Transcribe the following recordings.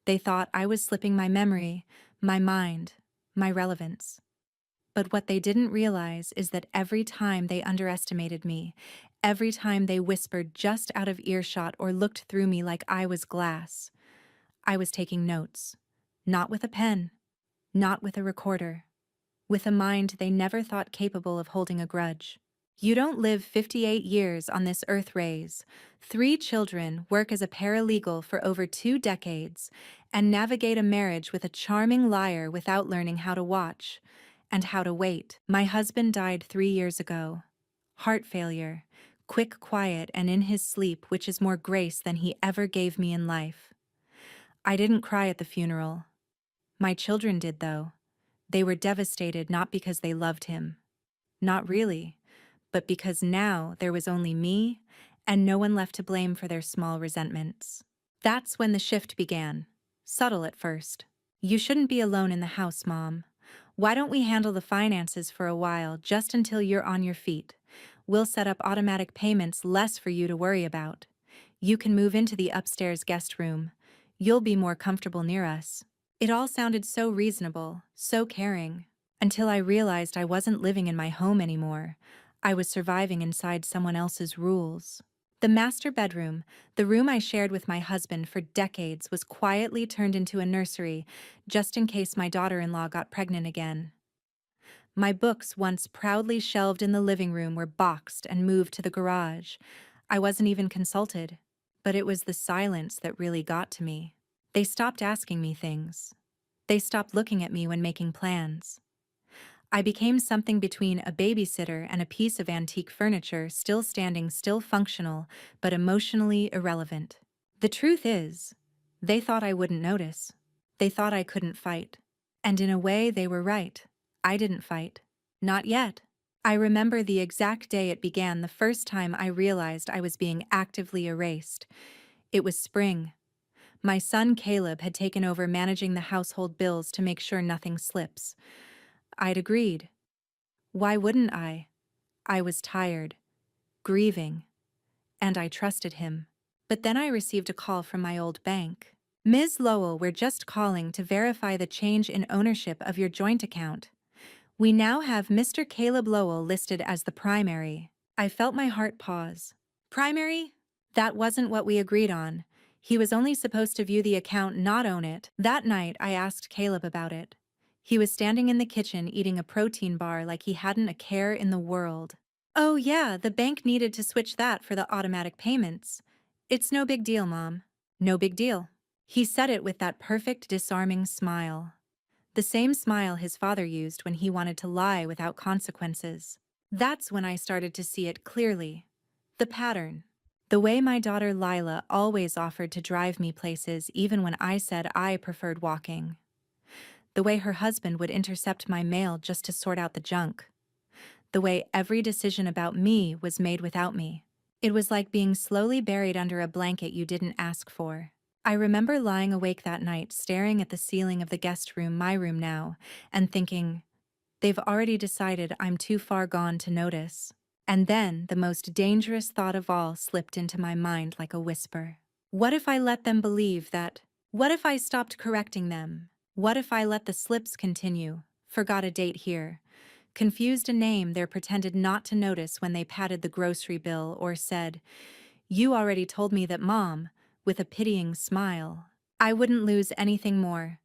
They thought I was slipping my memory, my mind, my relevance. But what they didn't realize is that every time they underestimated me, every time they whispered just out of earshot or looked through me like I was glass, I was taking notes. Not with a pen, not with a recorder, with a mind they never thought capable of holding a grudge. You don't live 58 years on this earth, raise 3 children, work as a paralegal for over 2 decades, and navigate a marriage with a charming liar without learning how to watch and how to wait. My husband died 3 years ago. Heart failure, quick, quiet, and in his sleep, which is more grace than he ever gave me in life. I didn't cry at the funeral. My children did, though. They were devastated not because they loved him. Not really, but because now there was only me and no one left to blame for their small resentments. That's when the shift began. Subtle at first. You shouldn't be alone in the house, Mom. Why don't we handle the finances for a while, just until you're on your feet? We'll set up automatic payments, less for you to worry about. You can move into the upstairs guest room. You'll be more comfortable near us. It all sounded so reasonable, so caring, until I realized I wasn't living in my home anymore. I was surviving inside someone else's rules. The master bedroom, the room I shared with my husband for decades, was quietly turned into a nursery, just in case my daughter-in-law got pregnant again. My books, once proudly shelved in the living room, were boxed and moved to the garage. I wasn't even consulted, but it was the silence that really got to me. They stopped asking me things. They stopped looking at me when making plans. I became something between a babysitter and a piece of antique furniture, still standing, still functional, but emotionally irrelevant. The truth is, they thought I wouldn't notice. They thought I couldn't fight. And in a way, they were right. I didn't fight. Not yet. I remember the exact day it began, the first time I realized I was being actively erased. It was spring. My son Caleb had taken over managing the household bills to make sure nothing slips. I'd agreed. Why wouldn't I? I was tired, grieving, and I trusted him. But then I received a call from my old bank. Ms. Lowell, we're just calling to verify the change in ownership of your joint account. We now have Mr. Caleb Lowell listed as the primary. I felt my heart pause. Primary? That wasn't what we agreed on. He was only supposed to view the account, not own it. That night, I asked Caleb about it. He was standing in the kitchen eating a protein bar like he hadn't a care in the world. Oh yeah, the bank needed to switch that for the automatic payments. It's no big deal, Mom. No big deal. He said it with that perfect, disarming smile. The same smile his father used when he wanted to lie without consequences. That's when I started to see it clearly. The pattern. The way my daughter Lila always offered to drive me places even when I said I preferred walking. The way her husband would intercept my mail just to sort out the junk. The way every decision about me was made without me. It was like being slowly buried under a blanket you didn't ask for. I remember lying awake that night, staring at the ceiling of the guest room, my room now, and thinking, they've already decided I'm too far gone to notice. And then the most dangerous thought of all slipped into my mind like a whisper. What if I let them believe that? What if I stopped correcting them? What if I let the slips continue? Forgot a date here. Confused a name they pretended not to notice when they patted the grocery bill, or said, "You already told me that, Mom," with a pitying smile. I wouldn't lose anything more,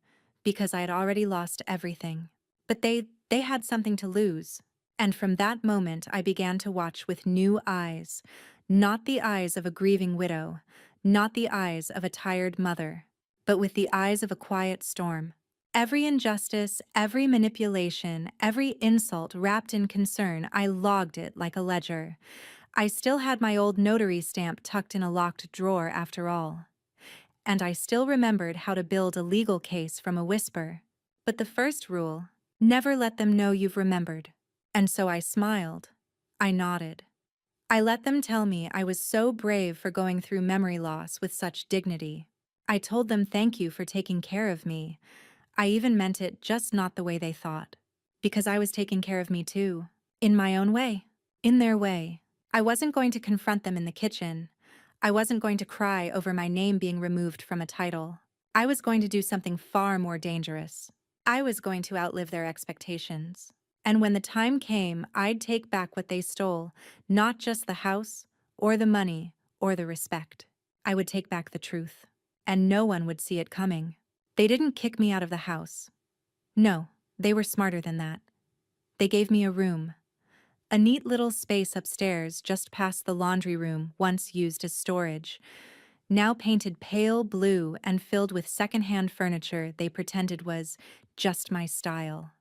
because I had already lost everything. But they had something to lose. And from that moment I began to watch with new eyes, not the eyes of a grieving widow, not the eyes of a tired mother, but with the eyes of a quiet storm. Every injustice, every manipulation, every insult wrapped in concern, I logged it like a ledger. I still had my old notary stamp tucked in a locked drawer after all. And I still remembered how to build a legal case from a whisper. But the first rule, never let them know you've remembered. And so I smiled. I nodded. I let them tell me I was so brave for going through memory loss with such dignity. I told them thank you for taking care of me. I even meant it, just not the way they thought. Because I was taking care of me too. In my own way. In their way. I wasn't going to confront them in the kitchen. I wasn't going to cry over my name being removed from a title. I was going to do something far more dangerous. I was going to outlive their expectations. And when the time came, I'd take back what they stole, not just the house, or the money, or the respect. I would take back the truth. And no one would see it coming. They didn't kick me out of the house. No, they were smarter than that. They gave me a room. A neat little space upstairs just past the laundry room once used as storage, now painted pale blue and filled with secondhand furniture they pretended was just my style.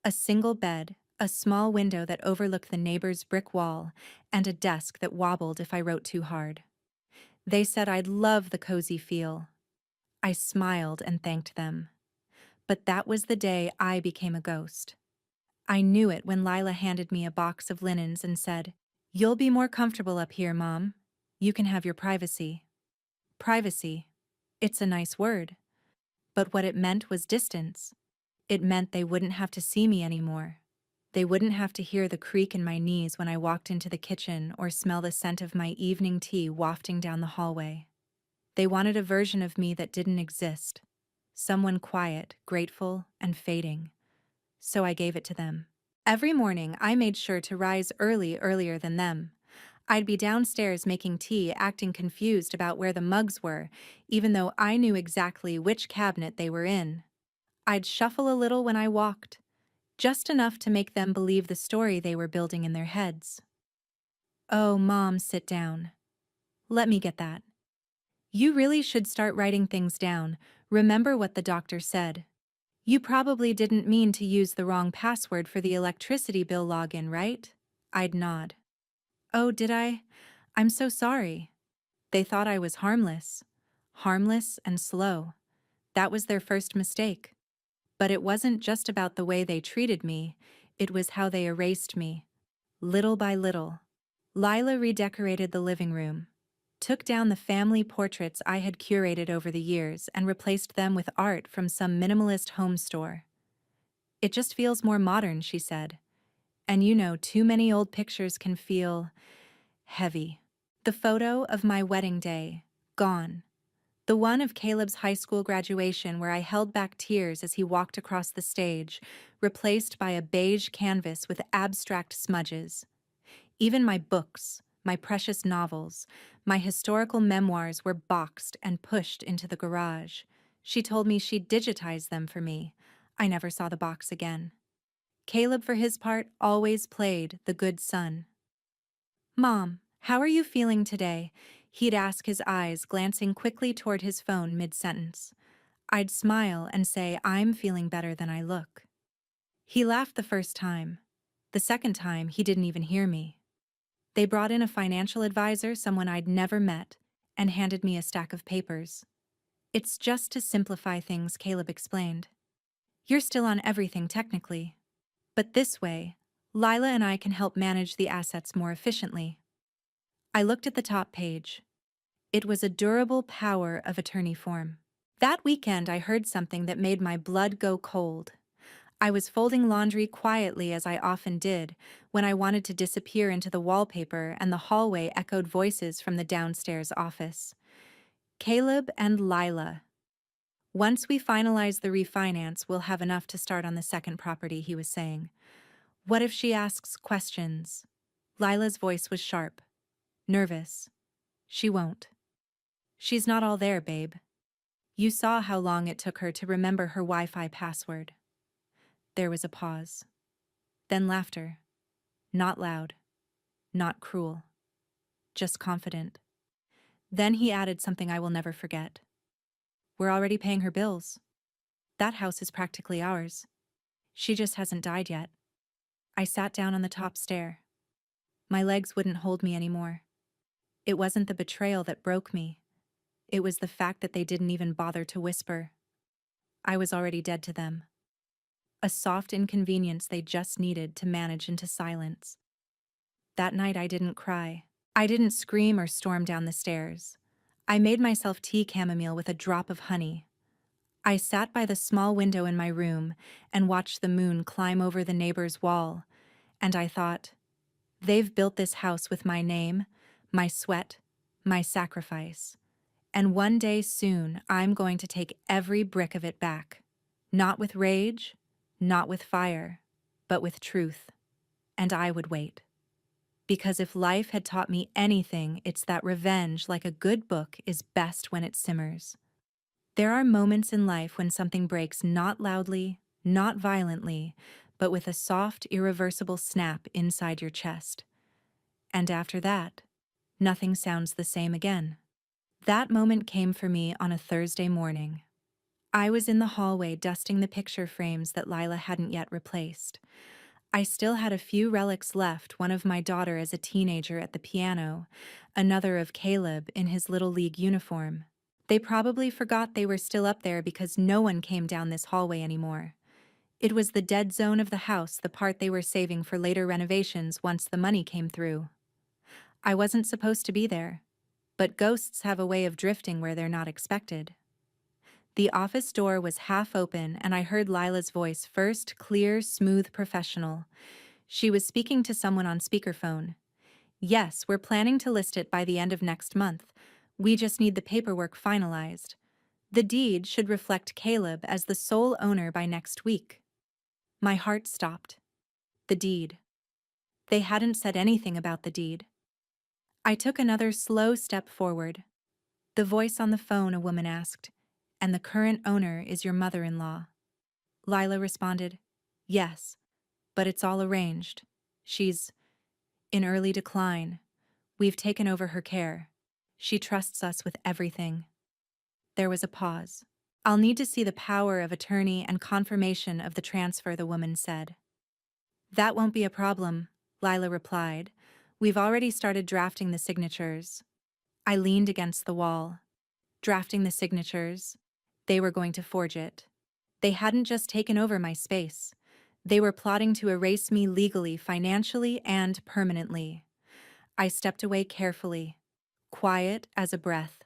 A single bed, a small window that overlooked the neighbor's brick wall, and a desk that wobbled if I wrote too hard. They said I'd love the cozy feel. I smiled and thanked them. But that was the day I became a ghost. I knew it when Lila handed me a box of linens and said, "You'll be more comfortable up here, Mom. You can have your privacy." Privacy. It's a nice word. But what it meant was distance. It meant they wouldn't have to see me anymore. They wouldn't have to hear the creak in my knees when I walked into the kitchen or smell the scent of my evening tea wafting down the hallway. They wanted a version of me that didn't exist. Someone quiet, grateful, and fading. So I gave it to them. Every morning, I made sure to rise earlier than them. I'd be downstairs making tea, acting confused about where the mugs were, even though I knew exactly which cabinet they were in. I'd shuffle a little when I walked, just enough to make them believe the story they were building in their heads. "Oh, Mom, sit down. Let me get that. You really should start writing things down. Remember what the doctor said. You probably didn't mean to use the wrong password for the electricity bill login, right?" I'd nod. "Oh, did I? I'm so sorry." They thought I was harmless. Harmless and slow. That was their first mistake. But it wasn't just about the way they treated me, it was how they erased me. Little by little. Lila redecorated the living room, took down the family portraits I had curated over the years and replaced them with art from some minimalist home store. "It just feels more modern," she said. "And you know, too many old pictures can feel heavy." The photo of my wedding day, gone. The one of Caleb's high school graduation where I held back tears as he walked across the stage, replaced by a beige canvas with abstract smudges. Even my books, my precious novels, my historical memoirs were boxed and pushed into the garage. She told me she'd digitize them for me. I never saw the box again. Caleb, for his part, always played the good son. "Mom, how are you feeling today?" He'd ask, his eyes glancing quickly toward his phone mid-sentence. I'd smile and say, "I'm feeling better than I look." He laughed the first time. The second time, he didn't even hear me. They brought in a financial advisor, someone I'd never met, and handed me a stack of papers. "It's just to simplify things," Caleb explained. "You're still on everything technically. But this way, Lila and I can help manage the assets more efficiently." I looked at the top page. It was a durable power of attorney form. That weekend, I heard something that made my blood go cold. I was folding laundry quietly, as I often did, when I wanted to disappear into the wallpaper, and the hallway echoed voices from the downstairs office. "Caleb and Lila. Once we finalize the refinance, we'll have enough to start on the second property," he was saying. "What if she asks questions?" Lila's voice was sharp, nervous. "She won't. She's not all there, babe. You saw how long it took her to remember her Wi-Fi password." There was a pause. Then laughter. Not loud. Not cruel. Just confident. Then he added something I will never forget. "We're already paying her bills. That house is practically ours. She just hasn't died yet." I sat down on the top stair. My legs wouldn't hold me anymore. It wasn't the betrayal that broke me. It was the fact that they didn't even bother to whisper. I was already dead to them. A soft inconvenience they just needed to manage into silence. That night I didn't cry. I didn't scream or storm down the stairs. I made myself tea chamomile with a drop of honey. I sat by the small window in my room and watched the moon climb over the neighbor's wall, and I thought, they've built this house with my name, my sweat, my sacrifice, And one day soon, I'm going to take every brick of it back. Not with rage, not with fire, but with truth. And I would wait. Because if life had taught me anything, it's that revenge, like a good book, is best when it simmers. There are moments in life when something breaks not loudly, not violently, but with a soft, irreversible snap inside your chest. And after that, nothing sounds the same again. That moment came for me on a Thursday morning. I was in the hallway dusting the picture frames that Lila hadn't yet replaced. I still had a few relics left, one of my daughter as a teenager at the piano, another of Caleb in his Little League uniform. They probably forgot they were still up there because no one came down this hallway anymore. It was the dead zone of the house, the part they were saving for later renovations once the money came through. I wasn't supposed to be there, but ghosts have a way of drifting where they're not expected. The office door was half open and I heard Lila's voice, first clear, smooth, professional. She was speaking to someone on speakerphone. "Yes, we're planning to list it by the end of next month. We just need the paperwork finalized. The deed should reflect Caleb as the sole owner by next week." My heart stopped. The deed. They hadn't said anything about the deed. I took another slow step forward. The voice on the phone, a woman asked, "And the current owner is your mother-in-law?" Lila responded, "Yes, but it's all arranged. She's in early decline. We've taken over her care. She trusts us with everything." There was a pause. "I'll need to see the power of attorney and confirmation of the transfer," the woman said. "That won't be a problem," Lila replied. "We've already started drafting the signatures." I leaned against the wall. Drafting the signatures. They were going to forge it. They hadn't just taken over my space. They were plotting to erase me legally, financially, and permanently. I stepped away carefully, quiet as a breath.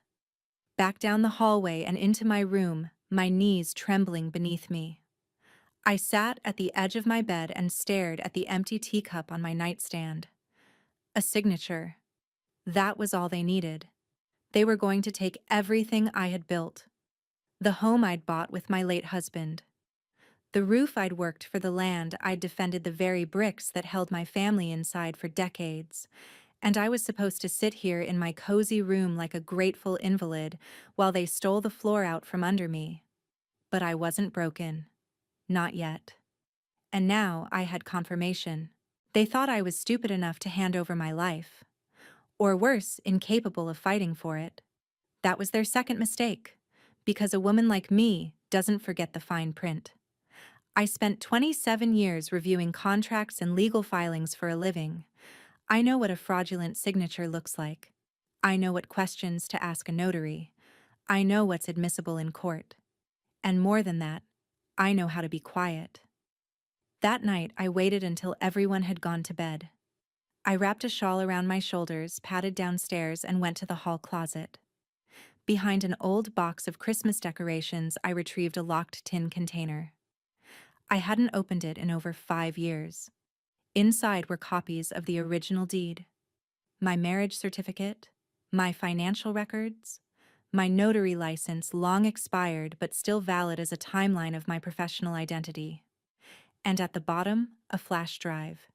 Back down the hallway and into my room, my knees trembling beneath me. I sat at the edge of my bed and stared at the empty teacup on my nightstand. A signature. That was all they needed. They were going to take everything I had built. The home I'd bought with my late husband. The roof I'd worked for, the land I'd defended, the very bricks that held my family inside for decades. And I was supposed to sit here in my cozy room like a grateful invalid while they stole the floor out from under me. But I wasn't broken. Not yet. And now I had confirmation. They thought I was stupid enough to hand over my life. Or worse, incapable of fighting for it. That was their second mistake. Because a woman like me doesn't forget the fine print. I spent 27 years reviewing contracts and legal filings for a living. I know what a fraudulent signature looks like. I know what questions to ask a notary. I know what's admissible in court. And more than that, I know how to be quiet. That night, I waited until everyone had gone to bed. I wrapped a shawl around my shoulders, padded downstairs, and went to the hall closet. Behind an old box of Christmas decorations, I retrieved a locked tin container. I hadn't opened it in over 5 years. Inside were copies of the original deed. My marriage certificate, my financial records, my notary license, long expired but still valid as a timeline of my professional identity. And at the bottom, a flash drive.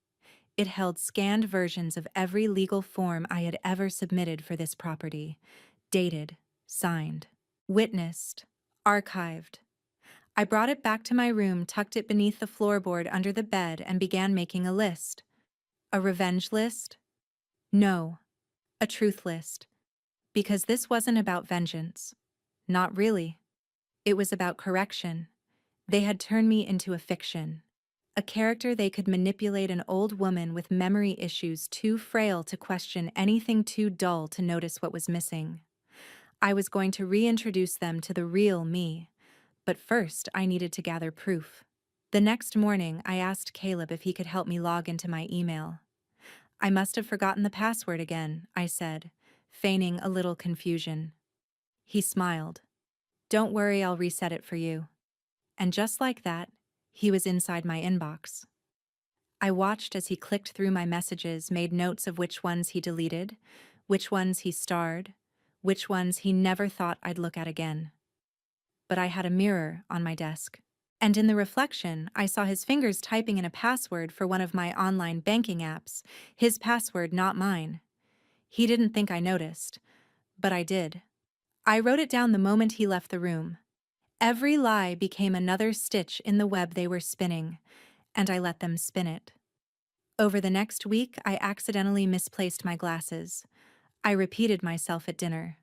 It held scanned versions of every legal form I had ever submitted for this property, dated, signed, witnessed, archived. I brought it back to my room, tucked it beneath the floorboard under the bed, and began making a list. A revenge list? No, a truth list. Because this wasn't about vengeance. Not really. It was about correction. They had turned me into a fiction. A character they could manipulate, an old woman with memory issues too frail to question anything, too dull to notice what was missing. I was going to reintroduce them to the real me, but first I needed to gather proof. The next morning, I asked Caleb if he could help me log into my email. "I must have forgotten the password again," I said, feigning a little confusion. He smiled. "Don't worry, I'll reset it for you." And just like that, he was inside my inbox. I watched as he clicked through my messages, made notes of which ones he deleted, which ones he starred, which ones he never thought I'd look at again. But I had a mirror on my desk. And in the reflection, I saw his fingers typing in a password for one of my online banking apps, his password, not mine. He didn't think I noticed, but I did. I wrote it down the moment he left the room. Every lie became another stitch in the web they were spinning, and I let them spin it. Over the next week, I accidentally misplaced my glasses. I repeated myself at dinner.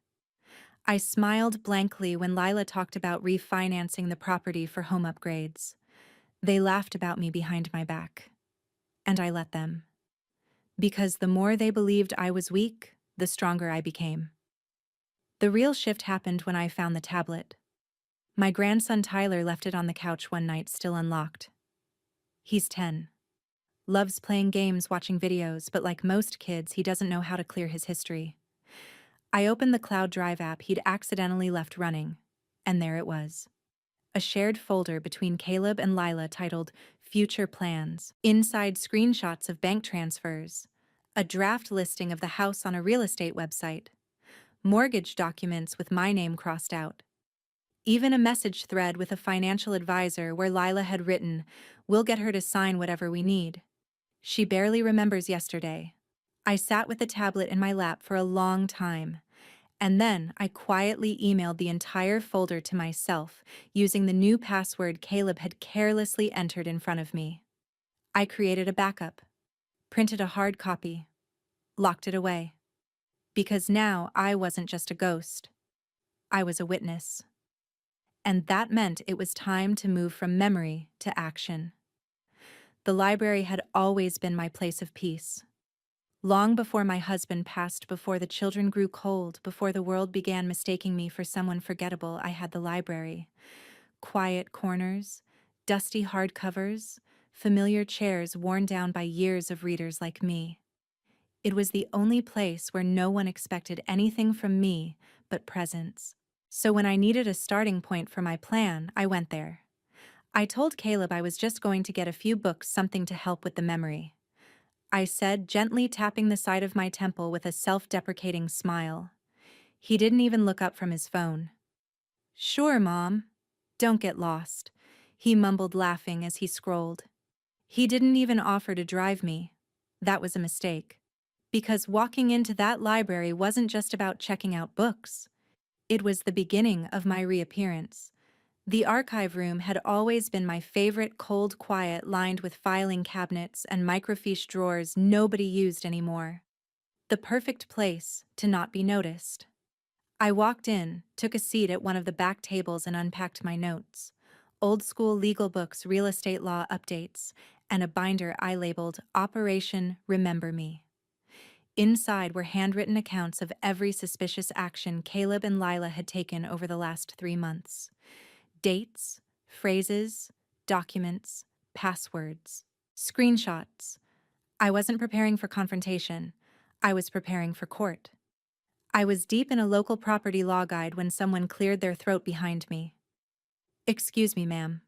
I smiled blankly when Lila talked about refinancing the property for home upgrades. They laughed about me behind my back. And I let them. Because the more they believed I was weak, the stronger I became. The real shift happened when I found the tablet. My grandson Tyler left it on the couch one night, still unlocked. He's 10. Loves playing games, watching videos, but like most kids, he doesn't know how to clear his history. I opened the Cloud Drive app he'd accidentally left running, and there it was. A shared folder between Caleb and Lila titled Future Plans, inside screenshots of bank transfers, a draft listing of the house on a real estate website, mortgage documents with my name crossed out. Even a message thread with a financial advisor where Lila had written, "We'll get her to sign whatever we need." She barely remembers yesterday. I sat with the tablet in my lap for a long time, and then I quietly emailed the entire folder to myself using the new password Caleb had carelessly entered in front of me. I created a backup, printed a hard copy, locked it away. Because now I wasn't just a ghost. I was a witness. And that meant it was time to move from memory to action. The library had always been my place of peace. Long before my husband passed, before the children grew cold, before the world began mistaking me for someone forgettable, I had the library. Quiet corners, dusty hardcovers, familiar chairs worn down by years of readers like me. It was the only place where no one expected anything from me but presence. So when I needed a starting point for my plan, I went there. I told Caleb I was just going to get a few books, something to help with the memory. I said, gently tapping the side of my temple with a self-deprecating smile. He didn't even look up from his phone. "Sure, Mom. Don't get lost," he mumbled, laughing as he scrolled. He didn't even offer to drive me. That was a mistake. Because walking into that library wasn't just about checking out books. It was the beginning of my reappearance. The archive room had always been my favorite, cold quiet, lined with filing cabinets and microfiche drawers nobody used anymore. The perfect place to not be noticed. I walked in, took a seat at one of the back tables and unpacked my notes. Old school legal books, real estate law updates, and a binder I labeled Operation Remember Me. Inside were handwritten accounts of every suspicious action Caleb and Lila had taken over the last 3 months. Dates, phrases, documents, passwords, screenshots. I wasn't preparing for confrontation. I was preparing for court. I was deep in a local property law guide when someone cleared their throat behind me. "Excuse me, ma'am.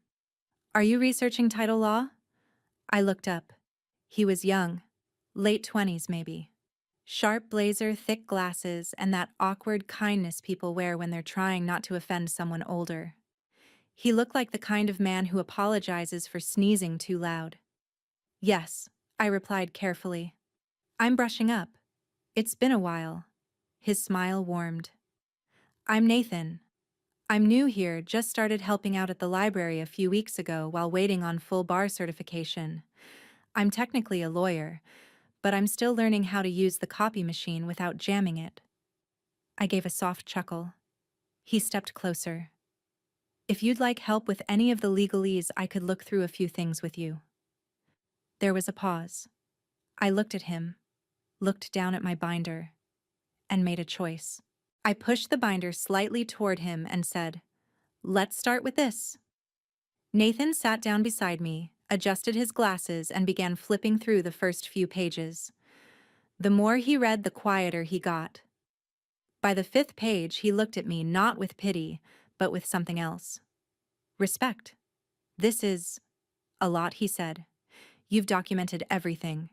Are you researching title law?" I looked up. He was young, late 20s maybe. Sharp blazer, thick glasses, and that awkward kindness people wear when they're trying not to offend someone older. He looked like the kind of man who apologizes for sneezing too loud. "Yes," I replied carefully. "I'm brushing up. It's been a while." His smile warmed. "I'm Nathan. I'm new here, just started helping out at the library a few weeks ago while waiting on full bar certification. I'm technically a lawyer, but I'm still learning how to use the copy machine without jamming it." I gave a soft chuckle. He stepped closer. "If you'd like help with any of the legalese, I could look through a few things with you." There was a pause. I looked at him, looked down at my binder, and made a choice. I pushed the binder slightly toward him and said, "Let's start with this." Nathan sat down beside me, adjusted his glasses, and began flipping through the first few pages. The more he read, the quieter he got. By the 5th page, he looked at me not with pity, but with something else. "Respect. This is a lot," he said. "You've documented everything."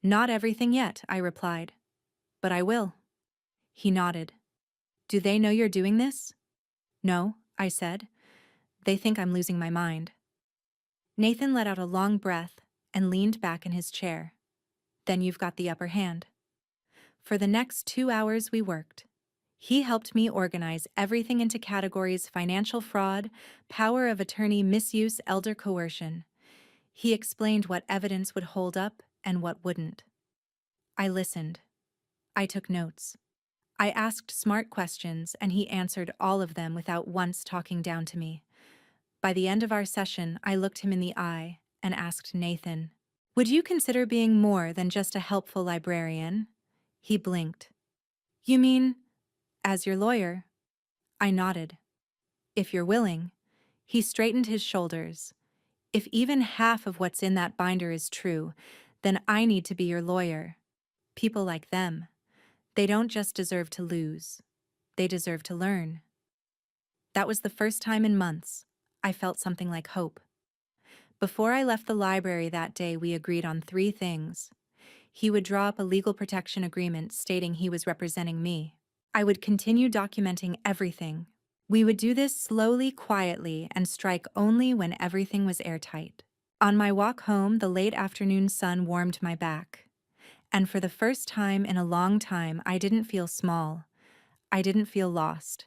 "Not everything yet," I replied. "But I will." He nodded. Do they know you're doing this? No, I said. They think I'm losing my mind. Nathan let out a long breath and leaned back in his chair. Then you've got the upper hand. For the next 2 hours we worked. He helped me organize everything into categories: financial fraud, power of attorney misuse, elder coercion. He explained what evidence would hold up and what wouldn't. I listened. I took notes. I asked smart questions, and he answered all of them without once talking down to me. By the end of our session, I looked him in the eye and asked Nathan, "Would you consider being more than just a helpful librarian?" He blinked. "You mean, as your lawyer?" I nodded. "If you're willing." He straightened his shoulders. "If even half of what's in that binder is true, then I need to be your lawyer. People like them, they don't just deserve to lose. They deserve to learn." That was the first time in months I felt something like hope. Before I left the library that day, we agreed on 3 things. He would draw up a legal protection agreement stating he was representing me. I would continue documenting everything. We would do this slowly, quietly, and strike only when everything was airtight. On my walk home, the late afternoon sun warmed my back. And for the first time in a long time, I didn't feel small. I didn't feel lost.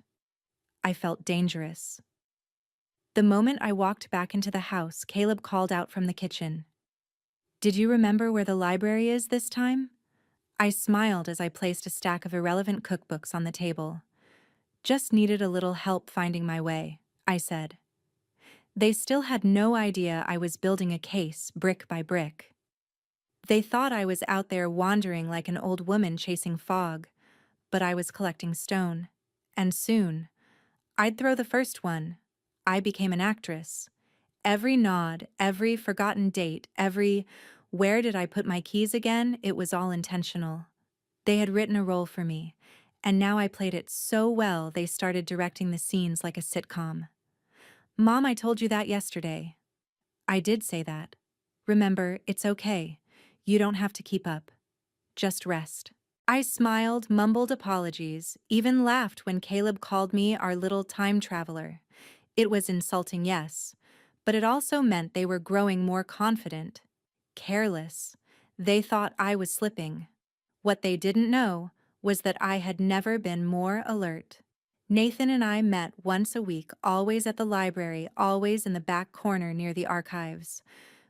I felt dangerous. The moment I walked back into the house, Caleb called out from the kitchen. "Did you remember where the library is this time?" I smiled as I placed a stack of irrelevant cookbooks on the table. "Just needed a little help finding my way," I said. They still had no idea I was building a case, brick by brick. They thought I was out there wandering like an old woman chasing fog, but I was collecting stone. And soon, I'd throw the first one. I became an actress. Every nod, every forgotten date, every "where did I put my keys again?" it was all intentional. They had written a role for me, and now I played it so well they started directing the scenes like a sitcom. "Mom, I told you that yesterday." I did say that. "Remember, it's okay. You don't have to keep up. Just rest." I smiled, mumbled apologies, even laughed when Caleb called me our little time traveler. It was insulting, yes, but it also meant they were growing more confident. Careless. They thought I was slipping. What they didn't know was that I had never been more alert. Nathan and I met once a week, always at the library, always in the back corner near the archives.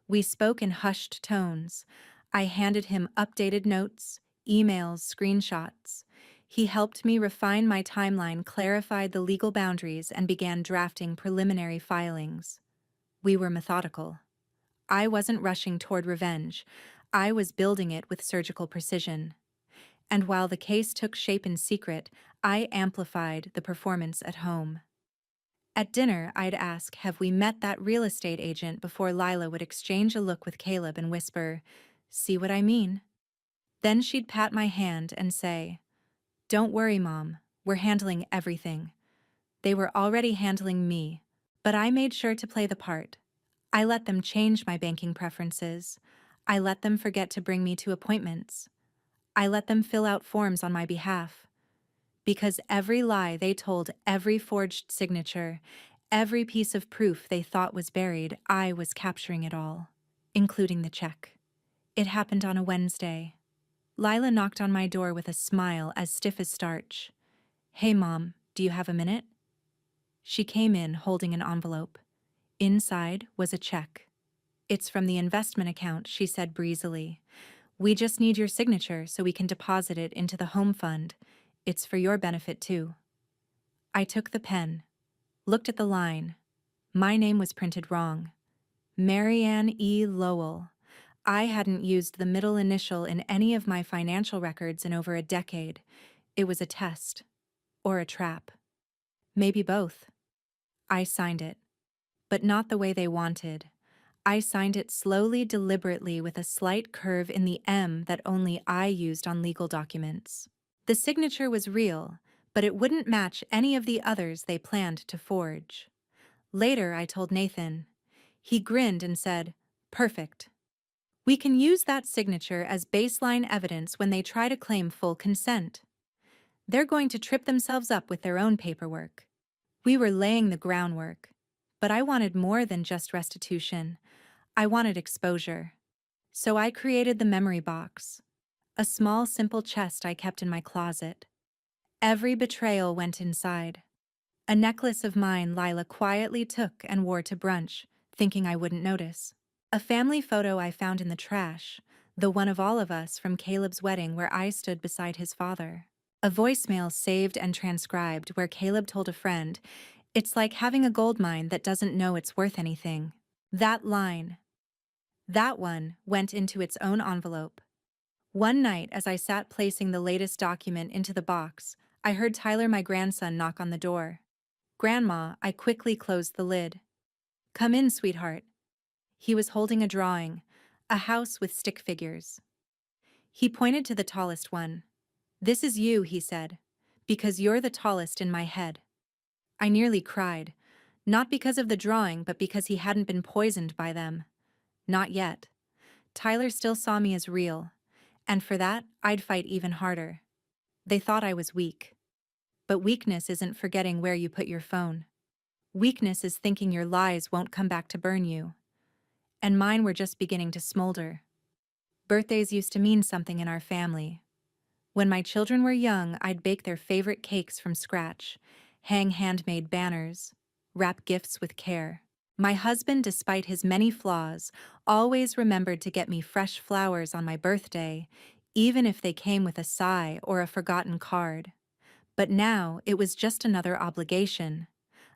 We spoke in hushed tones. I handed him updated notes, emails, screenshots. He helped me refine my timeline, clarified the legal boundaries, and began drafting preliminary filings. We were methodical. I wasn't rushing toward revenge. I was building it with surgical precision. And while the case took shape in secret, I amplified the performance at home. At dinner, I'd ask, "Have we met that real estate agent?" before Lila would exchange a look with Caleb and whisper, "See what I mean?" Then she'd pat my hand and say, "Don't worry, Mom, we're handling everything." They were already handling me, but I made sure to play the part. I let them change my banking preferences. I let them forget to bring me to appointments. I let them fill out forms on my behalf. Because every lie they told, every forged signature, every piece of proof they thought was buried, I was capturing it all, including the check. It happened on a Wednesday. Lila knocked on my door with a smile as stiff as starch. "Hey, Mom, do you have a minute?" She came in holding an envelope. Inside was a check. "It's from the investment account," she said breezily. "We just need your signature so we can deposit it into the home fund. It's for your benefit, too." I took the pen, looked at the line. My name was printed wrong. Marianne E. Lowell. I hadn't used the middle initial in any of my financial records in over a decade. It was a test. Or a trap. Maybe both. I signed it. But not the way they wanted. I signed it slowly, deliberately, with a slight curve in the M that only I used on legal documents. The signature was real, but it wouldn't match any of the others they planned to forge. Later, I told Nathan. He grinned and said, "Perfect. We can use that signature as baseline evidence when they try to claim full consent." They're going to trip themselves up with their own paperwork. We were laying the groundwork. But I wanted more than just restitution. I wanted exposure. So I created the memory box. A small, simple chest I kept in my closet. Every betrayal went inside. A necklace of mine Lila quietly took and wore to brunch, thinking I wouldn't notice. A family photo I found in the trash, the one of all of us from Caleb's wedding where I stood beside his father. A voicemail saved and transcribed where Caleb told a friend, "It's like having a gold mine that doesn't know it's worth anything." That line, that one, went into its own envelope. One night, as I sat placing the latest document into the box, I heard Tyler, my grandson, knock on the door. "Grandma," I quickly closed the lid. "Come in, sweetheart." He was holding a drawing, a house with stick figures. He pointed to the tallest one. "This is you," he said, "because you're the tallest in my head." I nearly cried, not because of the drawing, but because he hadn't been poisoned by them. Not yet. Tyler still saw me as real, and for that, I'd fight even harder. They thought I was weak. But weakness isn't forgetting where you put your phone. Weakness is thinking your lies won't come back to burn you. And mine were just beginning to smolder. Birthdays used to mean something in our family. When my children were young, I'd bake their favorite cakes from scratch, hang handmade banners, wrap gifts with care. My husband, despite his many flaws, always remembered to get me fresh flowers on my birthday, even if they came with a sigh or a forgotten card. But now it was just another obligation.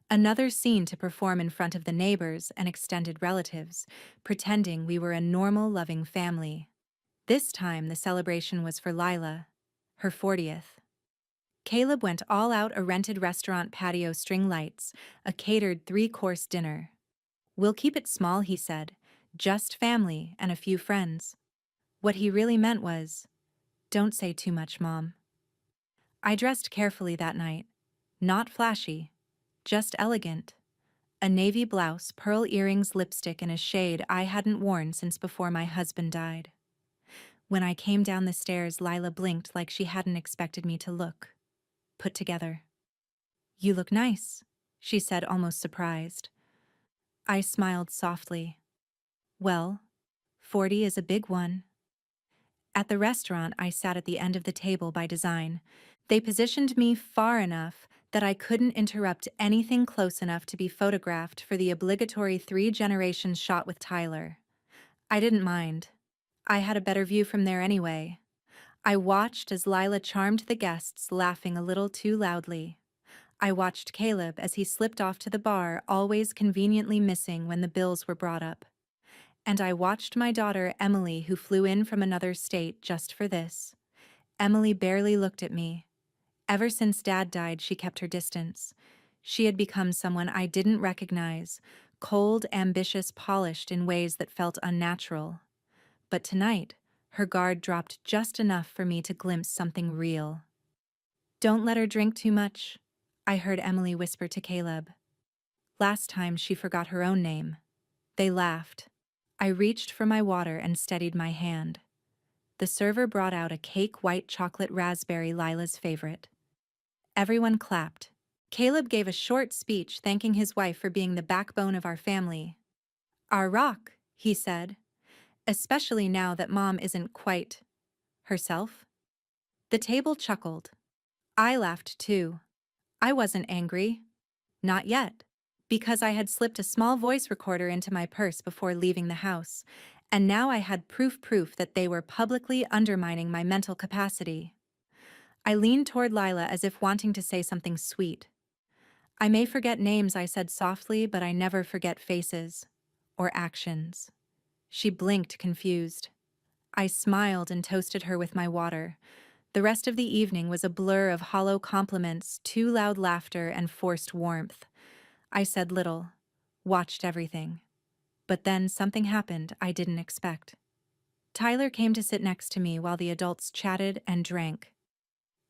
Another scene to perform in front of the neighbors and extended relatives, pretending we were a normal, loving family. This time the celebration was for Lila, her 40th. Caleb went all out, a rented restaurant patio, string lights, a catered 3-course dinner. "We'll keep it small," he said, "just family and a few friends." What he really meant was, "Don't say too much, Mom." I dressed carefully that night. Not flashy, just elegant. A navy blouse, pearl earrings, lipstick, and a shade I hadn't worn since before my husband died. When I came down the stairs, Lila blinked like she hadn't expected me to look put together. "You look nice," she said, almost surprised. I smiled softly. "Well, 40 is a big one." At the restaurant, I sat at the end of the table by design. They positioned me far enough that I couldn't interrupt anything close enough to be photographed for the obligatory 3 generations shot with Tyler. I didn't mind. I had a better view from there anyway. I watched as Lila charmed the guests, laughing a little too loudly. I watched Caleb as he slipped off to the bar, always conveniently missing when the bills were brought up. And I watched my daughter, Emily, who flew in from another state just for this. Emily barely looked at me. Ever since Dad died, she kept her distance. She had become someone I didn't recognize, cold, ambitious, polished in ways that felt unnatural. But tonight, her guard dropped just enough for me to glimpse something real. "Don't let her drink too much," I heard Emily whisper to Caleb. Last time she forgot her own name. They laughed. I reached for my water and steadied my hand. The server brought out a cake, white chocolate raspberry, Lila's favorite. Everyone clapped. Caleb gave a short speech thanking his wife for being the backbone of our family. "Our rock," he said, "especially now that Mom isn't quite herself." The table chuckled. I laughed too. I wasn't angry. Not yet. Because I had slipped a small voice recorder into my purse before leaving the house, and now I had proof that they were publicly undermining my mental capacity. I leaned toward Lila as if wanting to say something sweet. "I may forget names," I said softly, "but I never forget faces. Or actions." She blinked, confused. I smiled and toasted her with my water. The rest of the evening was a blur of hollow compliments, too loud laughter, and forced warmth. I said little, watched everything. But then something happened I didn't expect. Tyler came to sit next to me while the adults chatted and drank.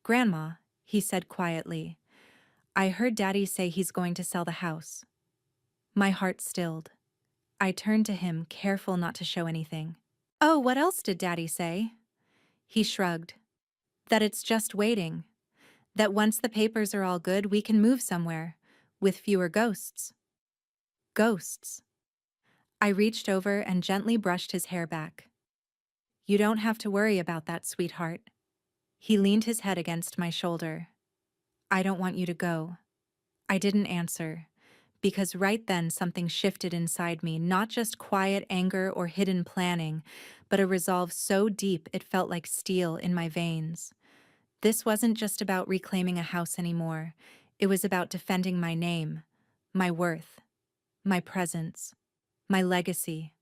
"Grandma," he said quietly, "I heard Daddy say he's going to sell the house." My heart stilled. I turned to him, careful not to show anything. "Oh, what else did Daddy say?" He shrugged. "That it's just waiting. That once the papers are all good, we can move somewhere, with fewer ghosts. Ghosts. I reached over and gently brushed his hair back. You don't have to worry about that, sweetheart. He leaned his head against my shoulder. I don't want you to go. I didn't answer, because right then something shifted inside me, not just quiet anger or hidden planning, but a resolve so deep it felt like steel in my veins. This wasn't just about reclaiming a house anymore. It was about defending my name, my worth, my presence, my legacy.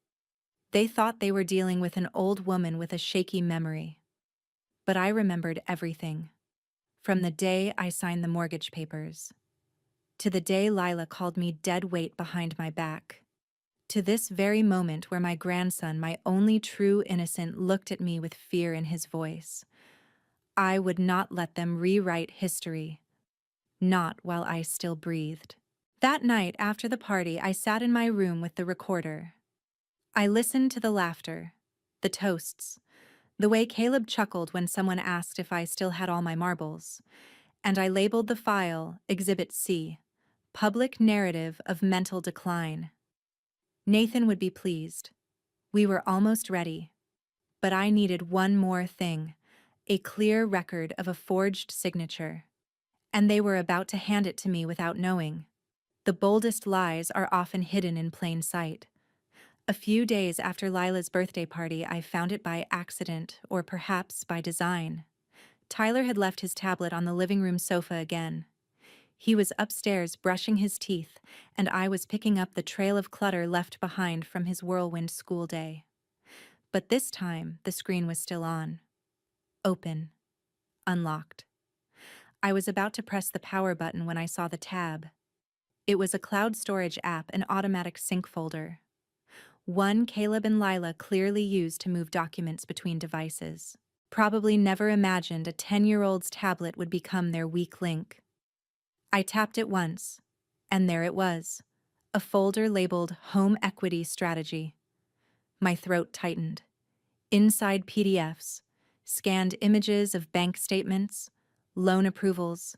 They thought they were dealing with an old woman with a shaky memory. But I remembered everything. From the day I signed the mortgage papers, to the day Lila called me dead weight behind my back, to this very moment where my grandson, my only true innocent, looked at me with fear in his voice. I would not let them rewrite history, not while I still breathed. That night after the party, I sat in my room with the recorder. I listened to the laughter, the toasts, the way Caleb chuckled when someone asked if I still had all my marbles, and I labeled the file Exhibit C, Public Narrative of Mental Decline. Nathan would be pleased. We were almost ready. But I needed one more thing, a clear record of a forged signature. And they were about to hand it to me without knowing. The boldest lies are often hidden in plain sight. A few days after Lila's birthday party, I found it by accident, or perhaps by design. Tyler had left his tablet on the living room sofa again. He was upstairs brushing his teeth, and I was picking up the trail of clutter left behind from his whirlwind school day. But this time, the screen was still on. Open. Unlocked. I was about to press the power button when I saw the tab. It was a cloud storage app, an automatic sync folder. One Caleb and Lila clearly used to move documents between devices. Probably never imagined a 10-year-old's tablet would become their weak link. I tapped it once, and there it was, a folder labeled Home Equity Strategy. My throat tightened. Inside PDFs, scanned images of bank statements, loan approvals,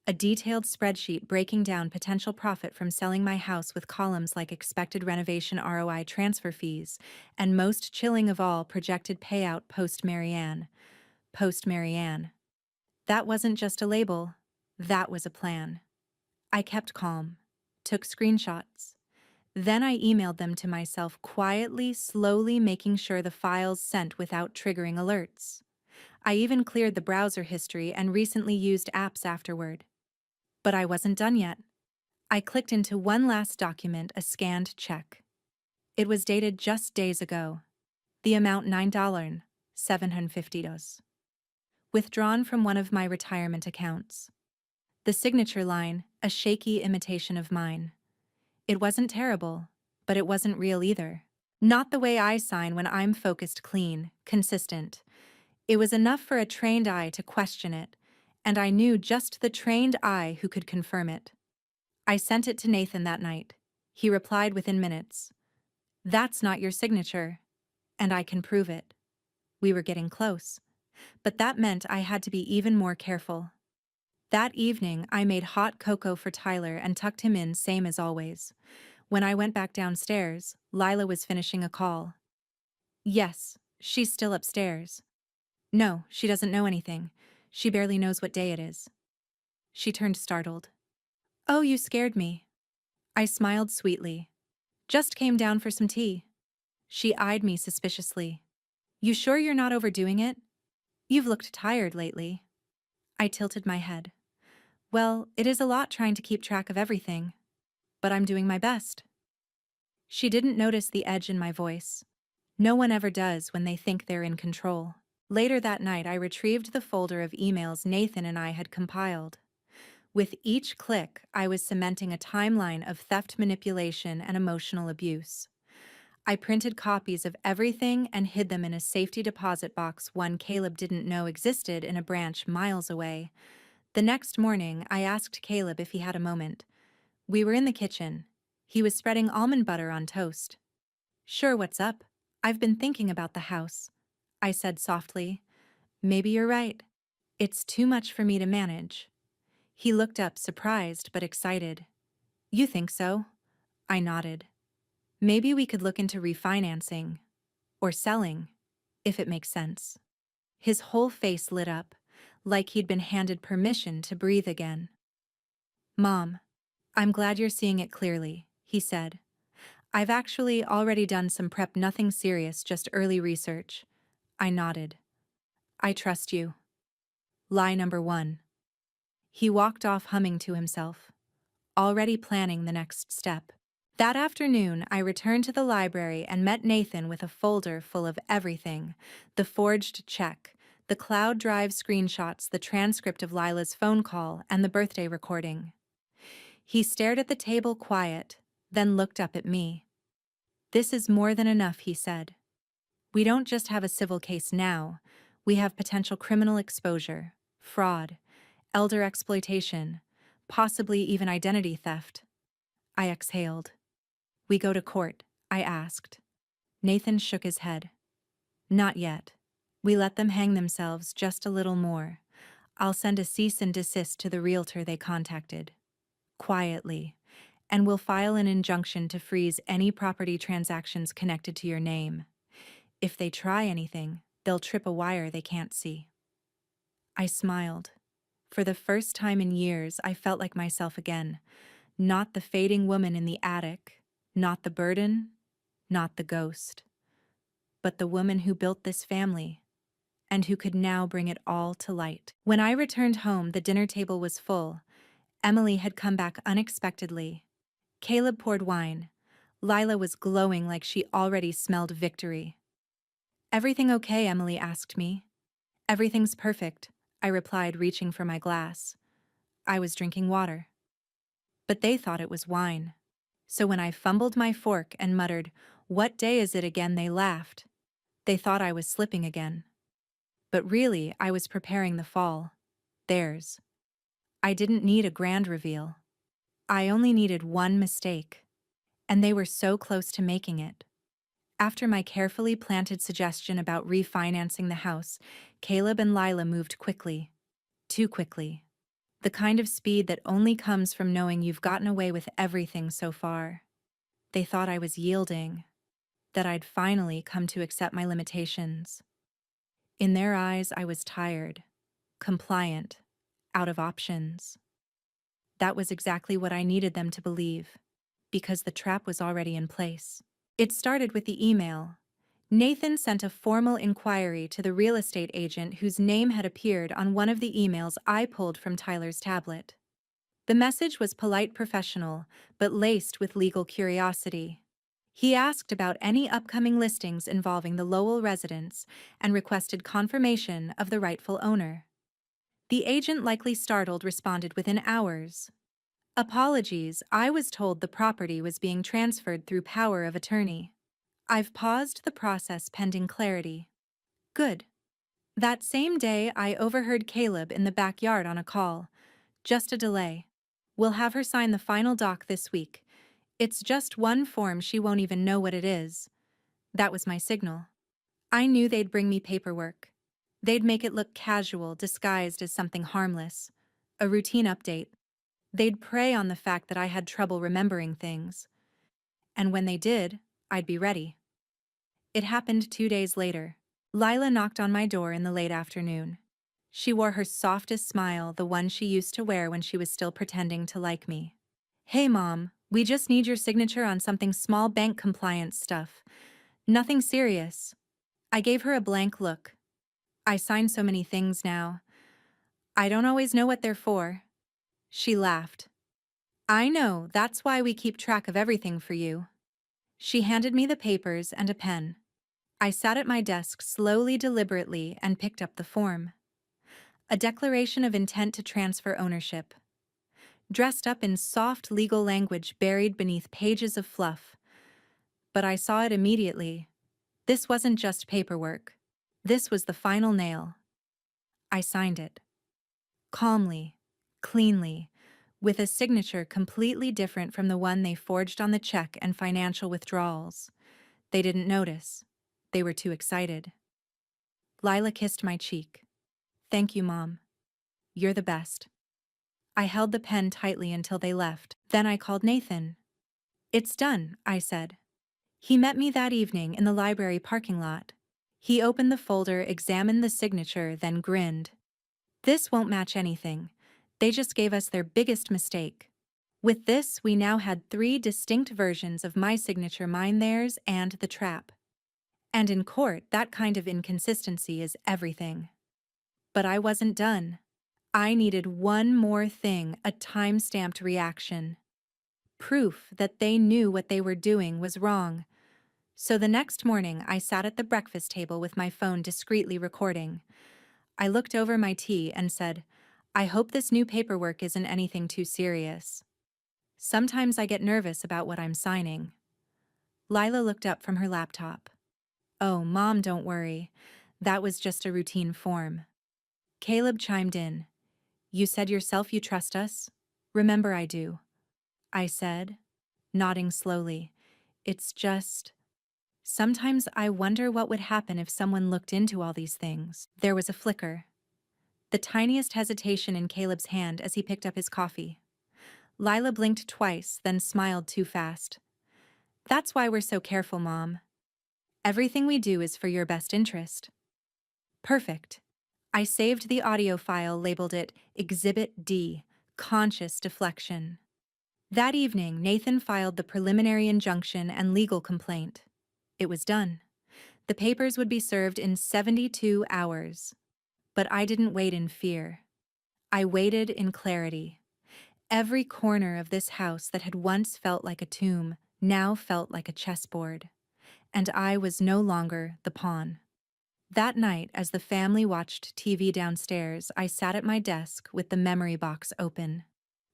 a detailed spreadsheet breaking down potential profit from selling my house with columns like expected renovation ROI transfer fees, and most chilling of all, projected payout post-Marianne. Post-Marianne. That wasn't just a label, that was a plan. I kept calm, took screenshots. Then I emailed them to myself quietly, slowly making sure the files sent without triggering alerts. I even cleared the browser history and recently used apps afterward. But I wasn't done yet. I clicked into one last document, a scanned check. It was dated just days ago. The amount $9,750. Withdrawn from one of my retirement accounts. The signature line, a shaky imitation of mine. It wasn't terrible, but it wasn't real either. Not the way I sign when I'm focused, clean, consistent. It was enough for a trained eye to question it, and I knew just the trained eye who could confirm it. I sent it to Nathan that night. He replied within minutes. That's not your signature, and I can prove it. We were getting close, but that meant I had to be even more careful. That evening, I made hot cocoa for Tyler and tucked him in, same as always. When I went back downstairs, Lila was finishing a call. Yes, she's still upstairs. No, she doesn't know anything. She barely knows what day it is. She turned startled. Oh, you scared me. I smiled sweetly. Just came down for some tea. She eyed me suspiciously. You sure you're not overdoing it? You've looked tired lately. I tilted my head. Well, it is a lot trying to keep track of everything, but I'm doing my best. She didn't notice the edge in my voice. No one ever does when they think they're in control. Later that night, I retrieved the folder of emails Nathan and I had compiled. With each click, I was cementing a timeline of theft, manipulation, and emotional abuse. I printed copies of everything and hid them in a safety deposit box one Caleb didn't know existed in a branch miles away. The next morning, I asked Caleb if he had a moment. We were in the kitchen. He was spreading almond butter on toast. Sure, what's up? I've been thinking about the house, I said softly. Maybe you're right. It's too much for me to manage. He looked up, surprised but excited. You think so? I nodded. Maybe we could look into refinancing. Or selling, if it makes sense. His whole face lit up, like he'd been handed permission to breathe again. Mom, I'm glad you're seeing it clearly, he said. I've actually already done some prep, nothing serious, just early research. I nodded. I trust you. Lie number one. He walked off humming to himself, already planning the next step. That afternoon, I returned to the library and met Nathan with a folder full of everything: the forged check, the cloud drive screenshots, the transcript of Lila's phone call, and the birthday recording. He stared at the table quiet, then looked up at me. This is more than enough, he said. We don't just have a civil case now, we have potential criminal exposure, fraud, elder exploitation, possibly even identity theft. I exhaled. We go to court? I asked. Nathan shook his head. Not yet. We let them hang themselves just a little more. I'll send a cease and desist to the realtor they contacted. Quietly. And we'll file an injunction to freeze any property transactions connected to your name. If they try anything, they'll trip a wire they can't see. I smiled. For the first time in years, I felt like myself again. Not the fading woman in the attic, not the burden, not the ghost, but the woman who built this family, and who could now bring it all to light. When I returned home, the dinner table was full. Emily had come back unexpectedly. Caleb poured wine. Lila was glowing like she already smelled victory. Everything okay? Emily asked me. Everything's perfect, I replied, reaching for my glass. I was drinking water. But they thought it was wine. So when I fumbled my fork and muttered, "What day is it again?" they laughed. They thought I was slipping again. But really, I was preparing the fall. Theirs. I didn't need a grand reveal. I only needed one mistake. And they were so close to making it. After my carefully planted suggestion about refinancing the house, Caleb and Lila moved quickly. Too quickly. The kind of speed that only comes from knowing you've gotten away with everything so far. They thought I was yielding, that I'd finally come to accept my limitations. In their eyes, I was tired, compliant, out of options. That was exactly what I needed them to believe, because the trap was already in place. It started with the email. Nathan sent a formal inquiry to the real estate agent whose name had appeared on one of the emails I pulled from Tyler's tablet. The message was polite, professional, but laced with legal curiosity. He asked about any upcoming listings involving the Lowell residence and requested confirmation of the rightful owner. The agent, likely startled, responded within hours. Apologies, I was told the property was being transferred through power of attorney. I've paused the process pending clarity. Good. That same day, I overheard Caleb in the backyard on a call. Just a delay. We'll have her sign the final doc this week. It's just one form, she won't even know what it is. That was my signal. I knew they'd bring me paperwork. They'd make it look casual, disguised as something harmless. A routine update. They'd prey on the fact that I had trouble remembering things. And when they did, I'd be ready. It happened 2 days later. Lila knocked on my door in the late afternoon. She wore her softest smile, the one she used to wear when she was still pretending to like me. Hey, Mom, we just need your signature on something small, bank compliance stuff. Nothing serious. I gave her a blank look. I sign so many things now. I don't always know what they're for. She laughed. I know, that's why we keep track of everything for you. She handed me the papers and a pen. I sat at my desk slowly, deliberately, and picked up the form. A declaration of intent to transfer ownership. Dressed up in soft legal language buried beneath pages of fluff. But I saw it immediately. This wasn't just paperwork. This was the final nail. I signed it. Calmly, cleanly, with a signature completely different from the one they forged on the check and financial withdrawals. They didn't notice. They were too excited. Lila kissed my cheek. Thank you, Mom. You're the best. I held the pen tightly until they left. Then I called Nathan. "It's done," I said. He met me that evening in the library parking lot. He opened the folder, examined the signature, then grinned. "This won't match anything. They just gave us their biggest mistake." With this, we now had 3 distinct versions of my signature, mine, theirs, and the trap. And in court, that kind of inconsistency is everything. But I wasn't done. I needed one more thing, a time-stamped reaction. Proof that they knew what they were doing was wrong. So the next morning, I sat at the breakfast table with my phone discreetly recording. I looked over my tea and said, "I hope this new paperwork isn't anything too serious. Sometimes I get nervous about what I'm signing." Lila looked up from her laptop. "Oh, Mom, don't worry. That was just a routine form." Caleb chimed in. "You said yourself you trust us. Remember I do." I said, nodding slowly. "It's just... sometimes I wonder what would happen if someone looked into all these things." There was a flicker. The tiniest hesitation in Caleb's hand as he picked up his coffee. Lila blinked twice, then smiled too fast. "That's why we're so careful, Mom. Everything we do is for your best interest." Perfect. I saved the audio file, labeled it Exhibit D, Conscious Deflection. That evening, Nathan filed the preliminary injunction and legal complaint. It was done. The papers would be served in 72 hours. But I didn't wait in fear. I waited in clarity. Every corner of this house that had once felt like a tomb now felt like a chessboard. And I was no longer the pawn. That night, as the family watched TV downstairs, I sat at my desk with the memory box open.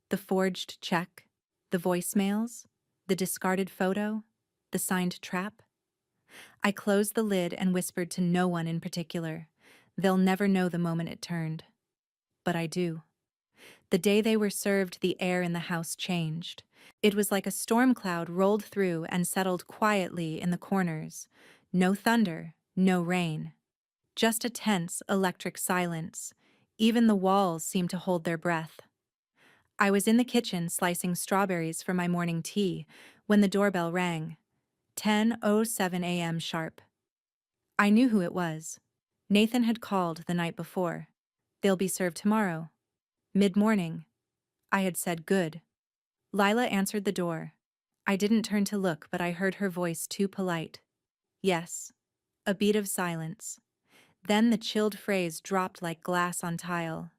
The forged check, the voicemails, the discarded photo, the signed trap. I closed the lid and whispered to no one in particular. They'll never know the moment it turned. But I do. The day they were served, the air in the house changed. It was like a storm cloud rolled through and settled quietly in the corners. No thunder, no rain. Just a tense, electric silence. Even the walls seemed to hold their breath. I was in the kitchen slicing strawberries for my morning tea when the doorbell rang. 10:07 a.m. sharp. I knew who it was. Nathan had called the night before. "They'll be served tomorrow." Mid-morning. I had said good. Lila answered the door. I didn't turn to look, but I heard her voice, too polite. "Yes." A beat of silence. Then the chilled phrase dropped like glass on tile.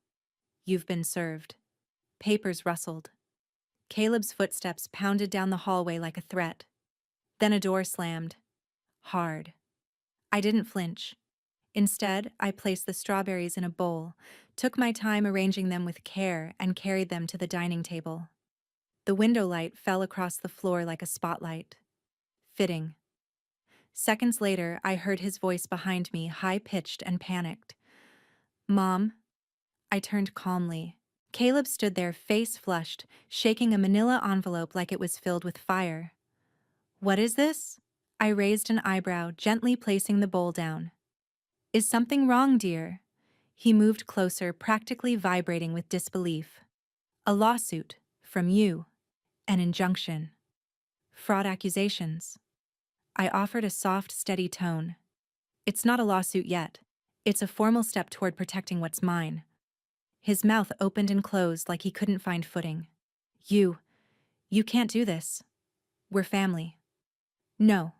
"You've been served." Papers rustled. Caleb's footsteps pounded down the hallway like a threat. Then a door slammed. Hard. I didn't flinch. Instead, I placed the strawberries in a bowl, took my time arranging them with care, and carried them to the dining table. The window light fell across the floor like a spotlight. Fitting. Seconds later, I heard his voice behind me, high-pitched and panicked. "Mom?" I turned calmly. Caleb stood there, face flushed, shaking a manila envelope like it was filled with fire. "What is this?" I raised an eyebrow, gently placing the bowl down. "Is something wrong, dear?" He moved closer, practically vibrating with disbelief. "A lawsuit. From you. An injunction. Fraud accusations." I offered a soft, steady tone. "It's not a lawsuit yet. It's a formal step toward protecting what's mine." His mouth opened and closed like he couldn't find footing. You can't do this. We're family." "No,"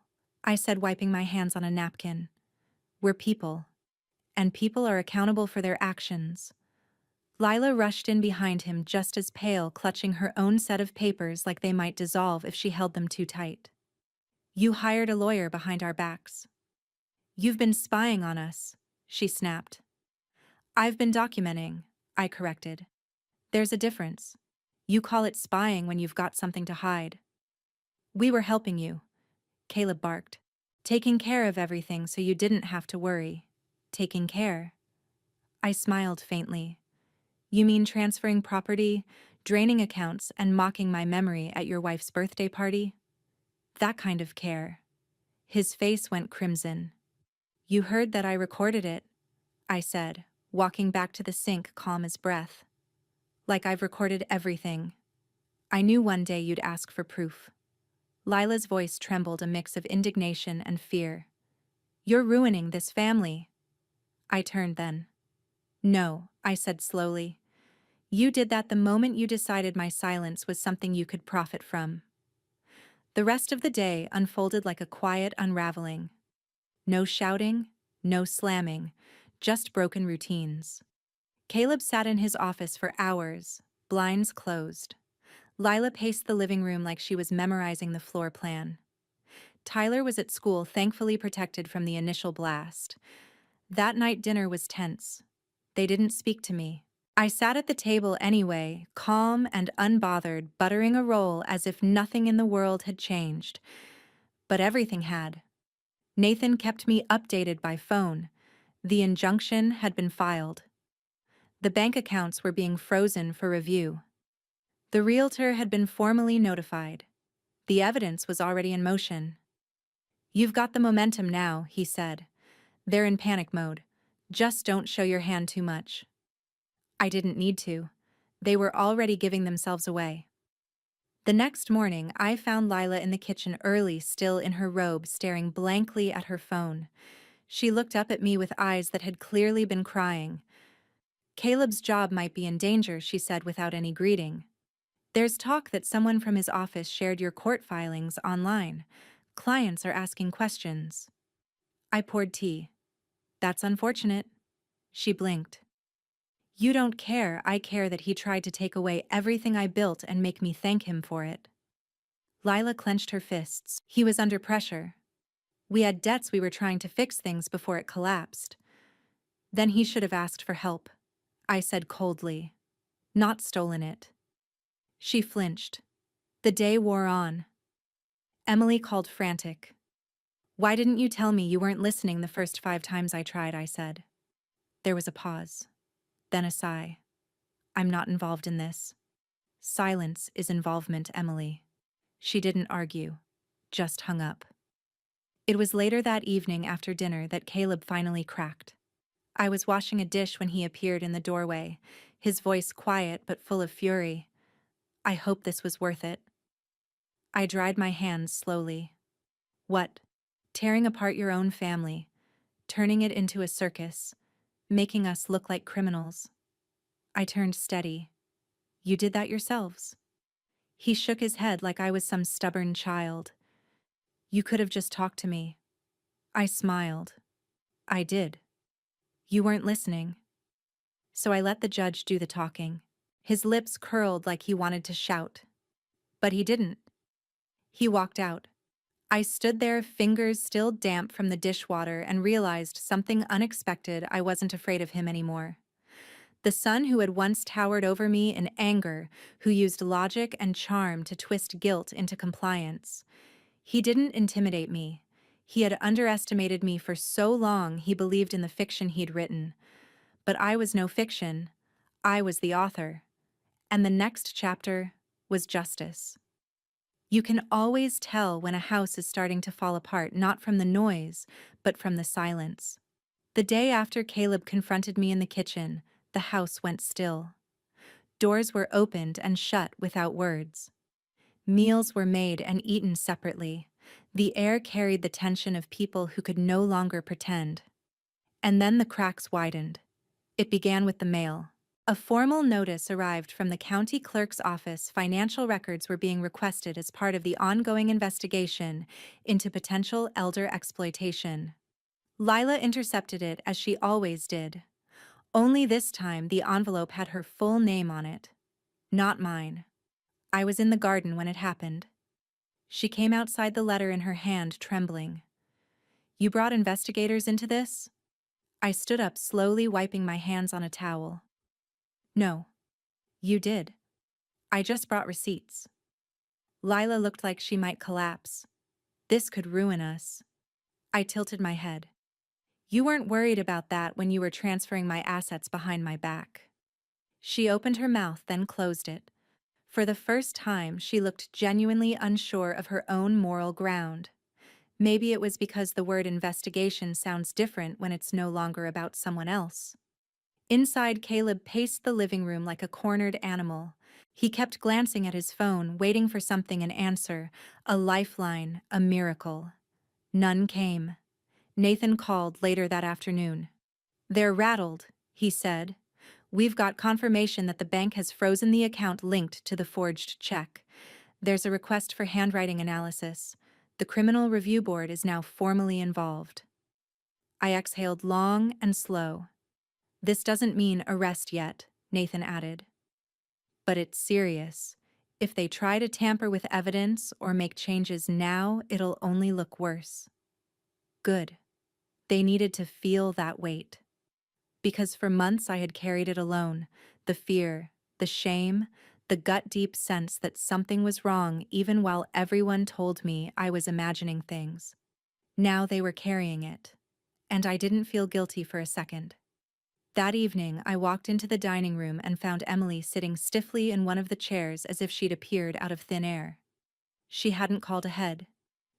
I said, wiping my hands on a napkin. "We're people. And people are accountable for their actions." Lila rushed in behind him, just as pale, clutching her own set of papers like they might dissolve if she held them too tight. "You hired a lawyer behind our backs." "You've been spying on us," she snapped. "I've been documenting," I corrected. "There's a difference. You call it spying when you've got something to hide." "We were helping you," Caleb barked. "Taking care of everything so you didn't have to worry." "Taking care?" I smiled faintly. "You mean transferring property, draining accounts, and mocking my memory at your wife's birthday party? That kind of care." His face went crimson. "You heard that I recorded it," I said, walking back to the sink, calm as breath. Like I've recorded everything. I knew one day you'd ask for proof. Lila's voice trembled, a mix of indignation and fear. You're ruining this family. I turned then. No, I said slowly. You did that the moment you decided my silence was something you could profit from. The rest of the day unfolded like a quiet unraveling. No shouting, no slamming, just broken routines. Caleb sat in his office for hours, blinds closed. Lila paced the living room like she was memorizing the floor plan. Tyler was at school, thankfully protected from the initial blast. That night dinner was tense. They didn't speak to me. I sat at the table anyway, calm and unbothered, buttering a roll as if nothing in the world had changed. But everything had. Nathan kept me updated by phone. The injunction had been filed. The bank accounts were being frozen for review. The realtor had been formally notified. The evidence was already in motion. You've got the momentum now, he said. They're in panic mode. Just don't show your hand too much. I didn't need to. They were already giving themselves away. The next morning, I found Lila in the kitchen early, still in her robe, staring blankly at her phone. She looked up at me with eyes that had clearly been crying. Caleb's job might be in danger, she said without any greeting. There's talk that someone from his office shared your court filings online. Clients are asking questions. I poured tea. That's unfortunate. She blinked. You don't care. I care that he tried to take away everything I built and make me thank him for it. Lila clenched her fists. He was under pressure. We had debts, we were trying to fix things before it collapsed. Then he should have asked for help, I said coldly. Not stolen it. She flinched. The day wore on. Emily called frantic. Why didn't you tell me you weren't listening the first 5 times I tried, I said. There was a pause. Then a sigh. I'm not involved in this. Silence is involvement, Emily. She didn't argue, just hung up. It was later that evening after dinner that Caleb finally cracked. I was washing a dish when he appeared in the doorway, his voice quiet but full of fury. I hope this was worth it. I dried my hands slowly. What? Tearing apart your own family, turning it into a circus, making us look like criminals. I turned steady. You did that yourselves. He shook his head like I was some stubborn child. You could have just talked to me. I smiled. I did. You weren't listening. So I let the judge do the talking. His lips curled like he wanted to shout. But he didn't. He walked out. I stood there, fingers still damp from the dishwater, and realized something unexpected. I wasn't afraid of him anymore. The son who had once towered over me in anger, who used logic and charm to twist guilt into compliance. He didn't intimidate me. He had underestimated me for so long he believed in the fiction he'd written. But I was no fiction. I was the author. And the next chapter was justice. You can always tell when a house is starting to fall apart, not from the noise, but from the silence. The day after Caleb confronted me in the kitchen, the house went still. Doors were opened and shut without words. Meals were made and eaten separately. The air carried the tension of people who could no longer pretend. And then the cracks widened. It began with the mail. A formal notice arrived from the county clerk's office. Financial records were being requested as part of the ongoing investigation into potential elder exploitation. Lila intercepted it as she always did. Only this time the envelope had her full name on it. Not mine. I was in the garden when it happened. She came outside, the letter in her hand, trembling. You brought investigators into this? I stood up, slowly wiping my hands on a towel. No. You did. I just brought receipts. Lila looked like she might collapse. This could ruin us. I tilted my head. You weren't worried about that when you were transferring my assets behind my back. She opened her mouth, then closed it. For the first time, she looked genuinely unsure of her own moral ground. Maybe it was because the word investigation sounds different when it's no longer about someone else. Inside, Caleb paced the living room like a cornered animal. He kept glancing at his phone, waiting for something, an answer, a lifeline, a miracle. None came. Nathan called later that afternoon. "They're rattled," he said. "We've got confirmation that the bank has frozen the account linked to the forged check. There's a request for handwriting analysis. The Criminal Review Board is now formally involved." I exhaled long and slow. "This doesn't mean arrest yet," Nathan added. "But it's serious. If they try to tamper with evidence or make changes now, it'll only look worse." Good. They needed to feel that weight. Because for months I had carried it alone, the fear, the shame, the gut-deep sense that something was wrong even while everyone told me I was imagining things. Now they were carrying it, and I didn't feel guilty for a second. That evening, I walked into the dining room and found Emily sitting stiffly in one of the chairs as if she'd appeared out of thin air. She hadn't called ahead.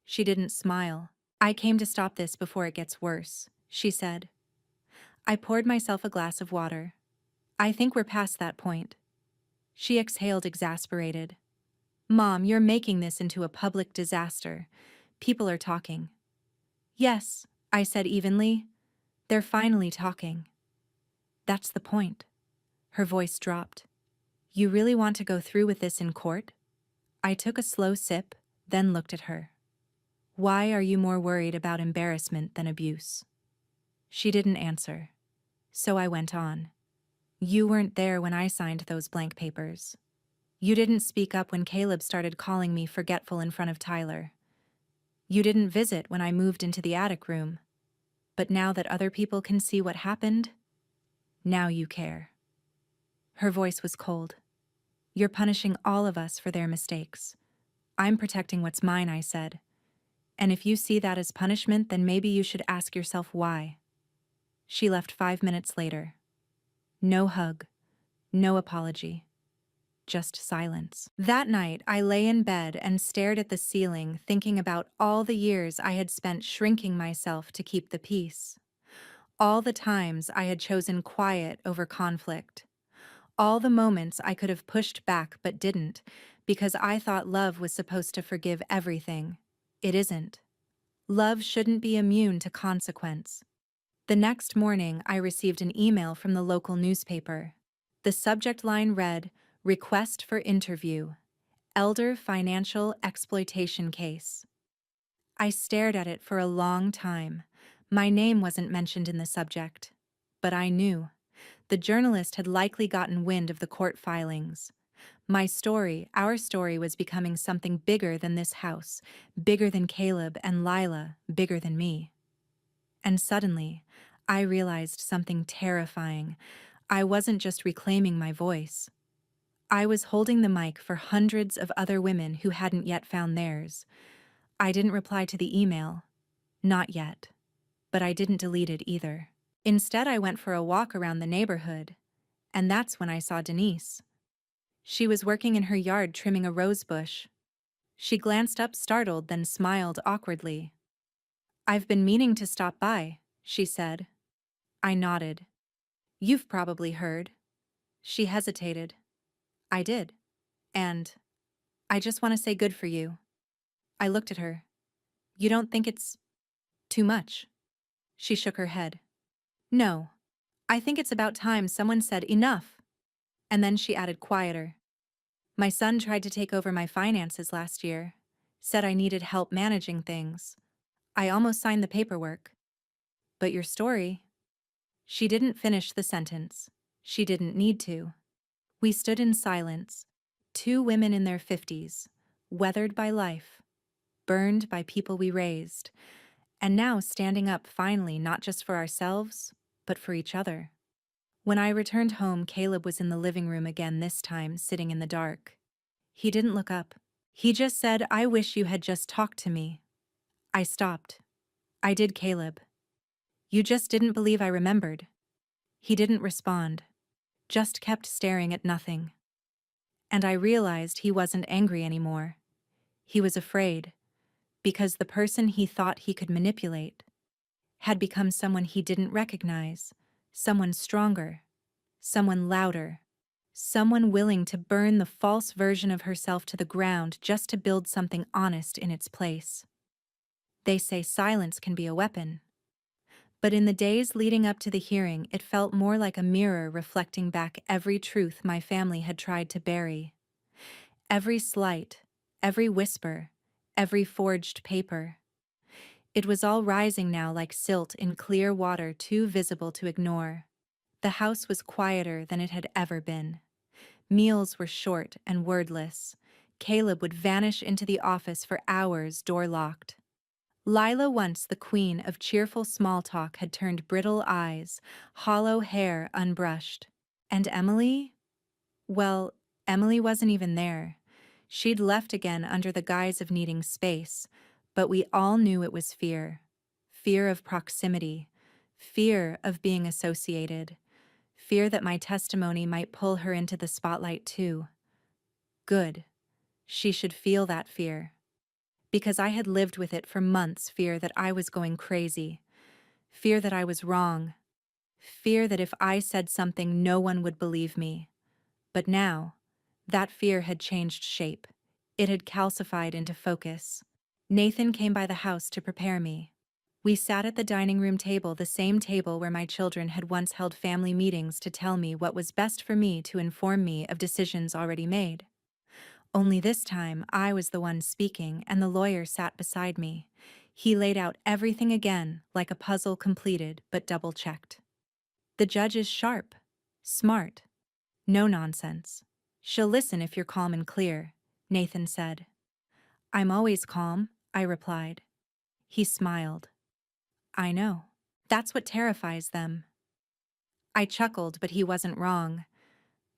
She didn't smile. "I came to stop this before it gets worse," she said. I poured myself a glass of water. "I think we're past that point." She exhaled, exasperated. "Mom, you're making this into a public disaster. People are talking." "Yes," I said evenly. "They're finally talking." "That's the point." Her voice dropped. "You really want to go through with this in court?" I took a slow sip, then looked at her. "Why are you more worried about embarrassment than abuse?" She didn't answer. So I went on. "You weren't there when I signed those blank papers. You didn't speak up when Caleb started calling me forgetful in front of Tyler. You didn't visit when I moved into the attic room. But now that other people can see what happened, now you care." Her voice was cold. "You're punishing all of us for their mistakes." "I'm protecting what's mine," I said. "And if you see that as punishment, then maybe you should ask yourself why." She left 5 minutes later. No hug, no apology, just silence. That night, I lay in bed and stared at the ceiling, thinking about all the years I had spent shrinking myself to keep the peace. All the times I had chosen quiet over conflict. All the moments I could have pushed back but didn't, because I thought love was supposed to forgive everything. It isn't. Love shouldn't be immune to consequence. The next morning, I received an email from the local newspaper. The subject line read, "Request for interview. Elder financial exploitation case." I stared at it for a long time. My name wasn't mentioned in the subject. But I knew. The journalist had likely gotten wind of the court filings. My story, our story, was becoming something bigger than this house, bigger than Caleb and Lila, bigger than me. And suddenly, I realized something terrifying. I wasn't just reclaiming my voice. I was holding the mic for hundreds of other women who hadn't yet found theirs. I didn't reply to the email. Not yet. But I didn't delete it either. Instead, I went for a walk around the neighborhood. And that's when I saw Denise. She was working in her yard trimming a rose bush. She glanced up startled, then smiled awkwardly. "I've been meaning to stop by," she said. I nodded. "You've probably heard." She hesitated. "I did. And I just want to say good for you." I looked at her. "You don't think it's too much?" She shook her head. "No. I think it's about time someone said enough." And then she added quieter. "My son tried to take over my finances last year. Said I needed help managing things. I almost signed the paperwork. But your story—" She didn't finish the sentence. She didn't need to. We stood in silence, two women in their 50s, weathered by life, burned by people we raised, and now standing up finally not just for ourselves, but for each other. When I returned home, Caleb was in the living room again, this time sitting in the dark. He didn't look up. He just said, "I wish you had just talked to me." I stopped. "I did, Caleb. You just didn't believe I remembered." He didn't respond, just kept staring at nothing. And I realized he wasn't angry anymore. He was afraid, because the person he thought he could manipulate had become someone he didn't recognize, someone stronger, someone louder, someone willing to burn the false version of herself to the ground just to build something honest in its place. They say silence can be a weapon. But in the days leading up to the hearing, it felt more like a mirror reflecting back every truth my family had tried to bury. Every slight, every whisper, every forged paper. It was all rising now like silt in clear water too visible to ignore. The house was quieter than it had ever been. Meals were short and wordless. Caleb would vanish into the office for hours, door locked. Lila, once the queen of cheerful small talk, had turned brittle eyes, hollow hair unbrushed. And Emily? Well, Emily wasn't even there. She'd left again under the guise of needing space, but we all knew it was fear. Fear of proximity. Fear of being associated. Fear that my testimony might pull her into the spotlight too. Good. She should feel that fear. Because I had lived with it for months, fear that I was going crazy. Fear that I was wrong. Fear that if I said something, no one would believe me. But now, that fear had changed shape. It had calcified into focus. Nathan came by the house to prepare me. We sat at the dining room table, the same table where my children had once held family meetings to tell me what was best for me, to inform me of decisions already made. Only this time, I was the one speaking, and the lawyer sat beside me. He laid out everything again, like a puzzle completed but double-checked. The judge is sharp, smart, no nonsense. She'll listen if you're calm and clear, Nathan said. I'm always calm, I replied. He smiled. I know. That's what terrifies them. I chuckled, but he wasn't wrong.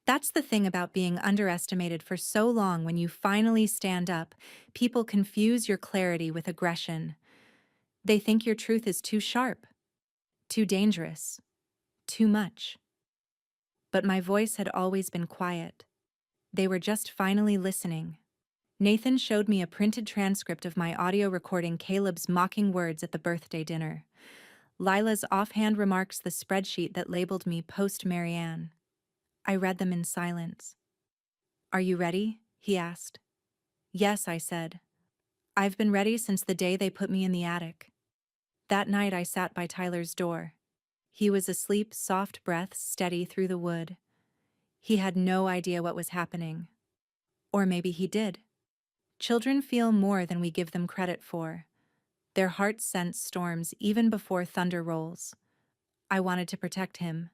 That's the thing about being underestimated for so long. When you finally stand up, people confuse your clarity with aggression. They think your truth is too sharp, too dangerous, too much. But my voice had always been quiet. They were just finally listening. Nathan showed me a printed transcript of my audio recording Caleb's mocking words at the birthday dinner. Lila's offhand remarks, the spreadsheet that labeled me post-Marianne. I read them in silence. Are you ready? He asked. Yes, I said. I've been ready since the day they put me in the attic. That night I sat by Tyler's door. He was asleep, soft breaths steady through the wood. He had no idea what was happening. Or maybe he did. Children feel more than we give them credit for. Their hearts sense storms even before thunder rolls. I wanted to protect him,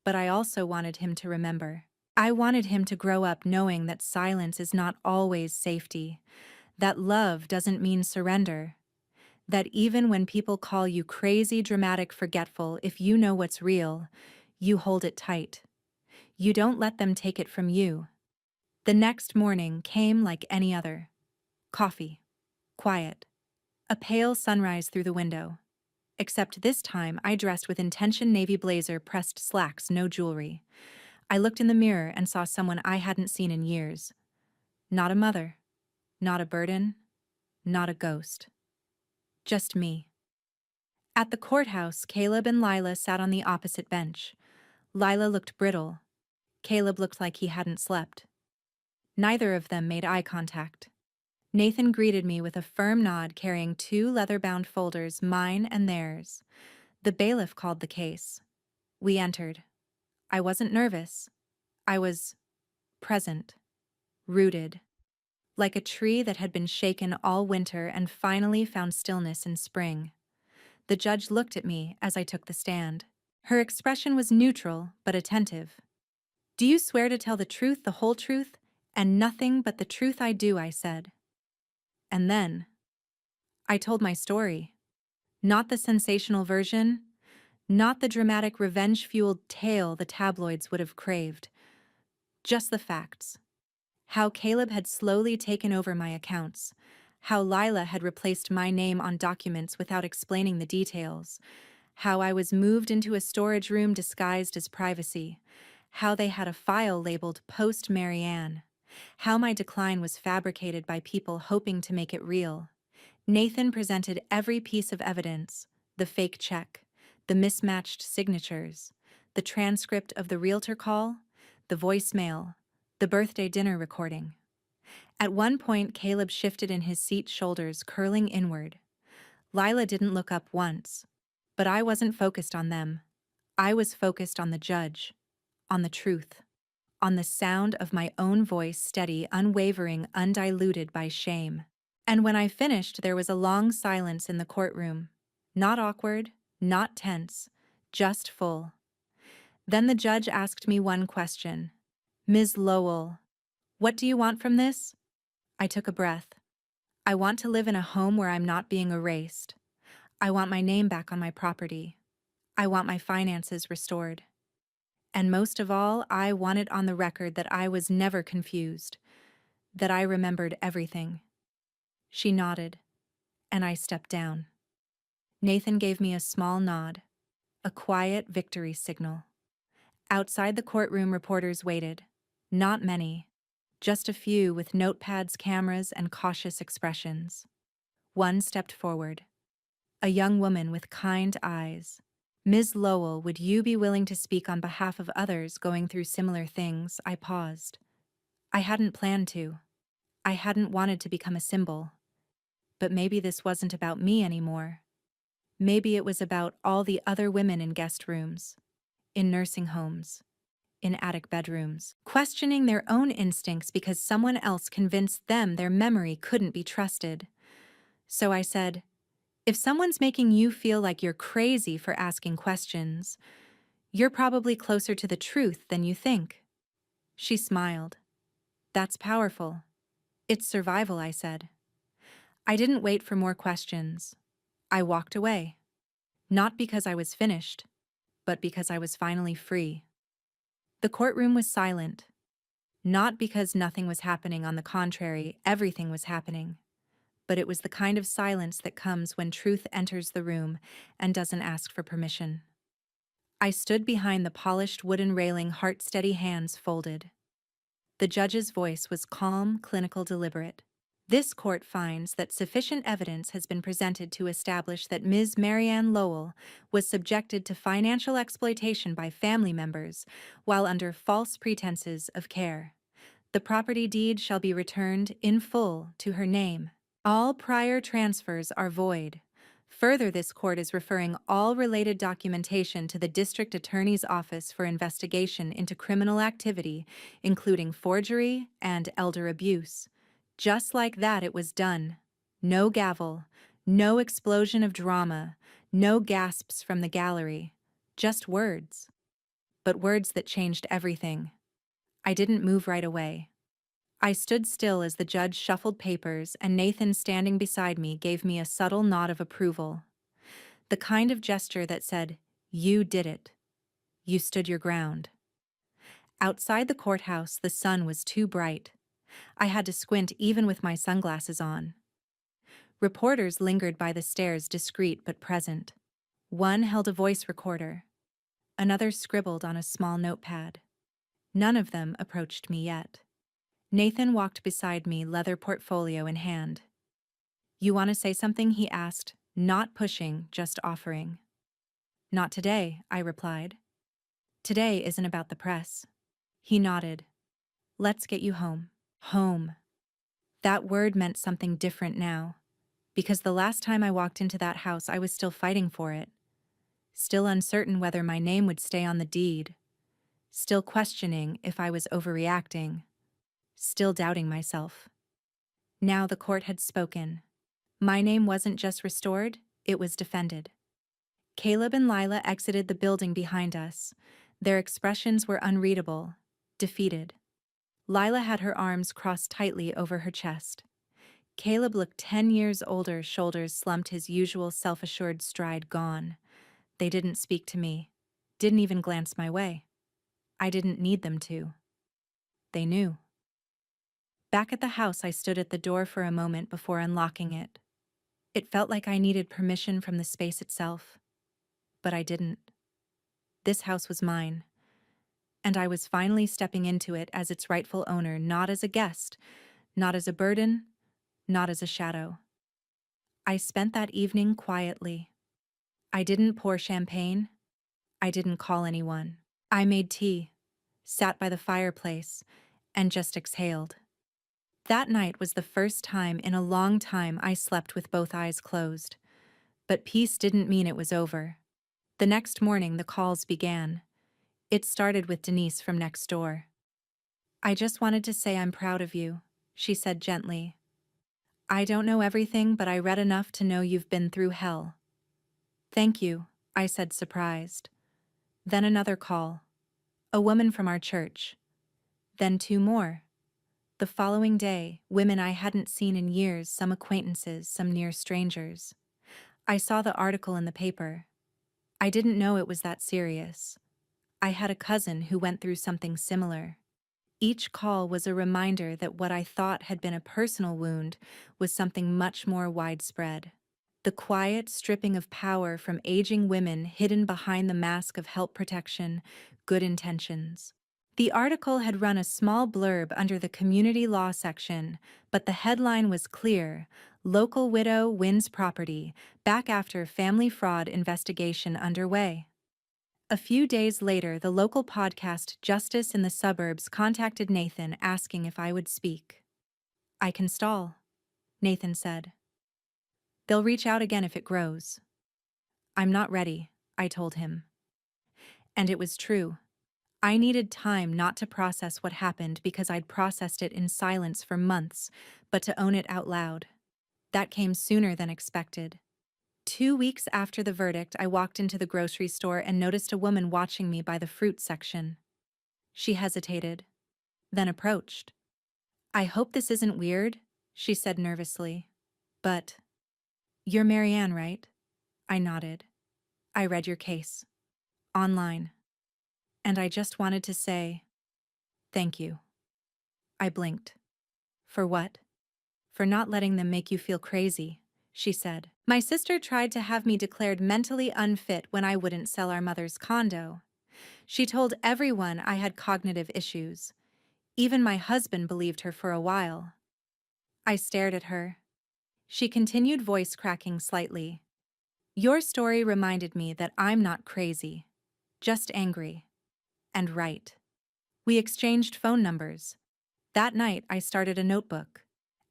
but I also wanted him to remember. I wanted him to grow up knowing that silence is not always safety, that love doesn't mean surrender, that even when people call you crazy, dramatic, forgetful, if you know what's real, you hold it tight. You don't let them take it from you. The next morning came like any other. Coffee. Quiet. A pale sunrise through the window. Except this time I dressed with intention, navy blazer, pressed slacks, no jewelry. I looked in the mirror and saw someone I hadn't seen in years. Not a mother. Not a burden. Not a ghost. Just me. At the courthouse, Caleb and Lila sat on the opposite bench. Lila looked brittle. Caleb looked like he hadn't slept. Neither of them made eye contact. Nathan greeted me with a firm nod, carrying 2 leather-bound folders, mine and theirs. The bailiff called the case. We entered. I wasn't nervous. I was present, rooted, like a tree that had been shaken all winter and finally found stillness in spring. The judge looked at me as I took the stand. Her expression was neutral but attentive. Do you swear to tell the truth, the whole truth, and nothing but the truth? I do, I said. And then I told my story. Not the sensational version, not the dramatic revenge-fueled tale the tabloids would have craved. Just the facts. How Caleb had slowly taken over my accounts. How Lila had replaced my name on documents without explaining the details. How I was moved into a storage room disguised as privacy. How they had a file labeled post-Marianne. How my decline was fabricated by people hoping to make it real. Nathan presented every piece of evidence, the fake check, the mismatched signatures, the transcript of the realtor call, the voicemail, the birthday dinner recording. At one point, Caleb shifted in his seat, shoulders curling inward. Lila didn't look up once, but I wasn't focused on them. I was focused on the judge, on the truth, on the sound of my own voice, steady, unwavering, undiluted by shame. And when I finished, there was a long silence in the courtroom. Not awkward, not tense, just full. Then the judge asked me one question. "Ms. Lowell, what do you want from this?" I took a breath. I want to live in a home where I'm not being erased. I want my name back on my property. I want my finances restored. And most of all, I want it on the record that I was never confused, that I remembered everything. She nodded, and I stepped down. Nathan gave me a small nod, a quiet victory signal. Outside the courtroom, reporters waited. Not many, just a few with notepads, cameras, and cautious expressions. One stepped forward, a young woman with kind eyes. "Ms. Lowell, would you be willing to speak on behalf of others going through similar things?" I paused. I hadn't planned to. I hadn't wanted to become a symbol. But maybe this wasn't about me anymore. Maybe it was about all the other women in guest rooms, in nursing homes, in attic bedrooms, questioning their own instincts because someone else convinced them their memory couldn't be trusted. So I said, "If someone's making you feel like you're crazy for asking questions, you're probably closer to the truth than you think." She smiled. "That's powerful. It's survival," I said. I didn't wait for more questions. I walked away. Not because I was finished, but because I was finally free. The courtroom was silent. Not because nothing was happening, on the contrary, everything was happening. But it was the kind of silence that comes when truth enters the room and doesn't ask for permission. I stood behind the polished wooden railing, heart-steady, hands folded. The judge's voice was calm, clinical, deliberate. "This court finds that sufficient evidence has been presented to establish that Ms. Marianne Lowell was subjected to financial exploitation by family members while under false pretenses of care. The property deed shall be returned in full to her name. All prior transfers are void. Further, this court is referring all related documentation to the District Attorney's Office for investigation into criminal activity, including forgery and elder abuse." Just like that, it was done. No gavel, no explosion of drama, no gasps from the gallery, just words. But words that changed everything. I didn't move right away. I stood still as the judge shuffled papers, and Nathan, standing beside me, gave me a subtle nod of approval. The kind of gesture that said, "You did it. You stood your ground." Outside the courthouse, the sun was too bright. I had to squint even with my sunglasses on. Reporters lingered by the stairs, discreet but present. One held a voice recorder. Another scribbled on a small notepad. None of them approached me yet. Nathan walked beside me, leather portfolio in hand. "You want to say something?" he asked, not pushing, just offering. "Not today," I replied. "Today isn't about the press." He nodded. "Let's get you home." Home. That word meant something different now, because the last time I walked into that house, I was still fighting for it, still uncertain whether my name would stay on the deed, still questioning if I was overreacting, still doubting myself. Now the court had spoken. My name wasn't just restored, it was defended. Caleb and Lila exited the building behind us. Their expressions were unreadable, defeated. Lila had her arms crossed tightly over her chest. Caleb looked 10 years older, shoulders slumped, his usual self-assured stride gone. They didn't speak to me, didn't even glance my way. I didn't need them to. They knew. Back at the house, I stood at the door for a moment before unlocking it. It felt like I needed permission from the space itself, but I didn't. This house was mine, and I was finally stepping into it as its rightful owner, not as a guest, not as a burden, not as a shadow. I spent that evening quietly. I didn't pour champagne. I didn't call anyone. I made tea, sat by the fireplace, and just exhaled. That night was the first time in a long time I slept with both eyes closed. But peace didn't mean it was over. The next morning, the calls began. It started with Denise from next door. "I just wanted to say I'm proud of you," she said gently. "I don't know everything, but I read enough to know you've been through hell." "Thank you," I said, surprised. Then another call. A woman from our church. Then two more. The following day, women I hadn't seen in years, some acquaintances, some near strangers. I saw the article in the paper. I didn't know it was that serious. I had a cousin who went through something similar. Each call was a reminder that what I thought had been a personal wound was something much more widespread. The quiet stripping of power from aging women hidden behind the mask of help, protection, good intentions. The article had run a small blurb under the community law section, but the headline was clear: "Local widow wins property, back after family fraud investigation underway." A few days later, the local podcast Justice in the Suburbs contacted Nathan asking if I would speak. "I can stall," Nathan said. "They'll reach out again if it grows." "I'm not ready," I told him. And it was true. I needed time not to process what happened because I'd processed it in silence for months, but to own it out loud. That came sooner than expected. 2 weeks after the verdict, I walked into the grocery store and noticed a woman watching me by the fruit section. She hesitated, then approached. "I hope this isn't weird," she said nervously. "But you're Marianne, right?" I nodded. "I read your case. Online. And I just wanted to say, thank you." I blinked. "For what?" "For not letting them make you feel crazy," she said. "My sister tried to have me declared mentally unfit when I wouldn't sell our mother's condo. She told everyone I had cognitive issues. Even my husband believed her for a while." I stared at her. She continued, voice cracking slightly. "Your story reminded me that I'm not crazy, just angry. And right." We exchanged phone numbers. That night, I started a notebook.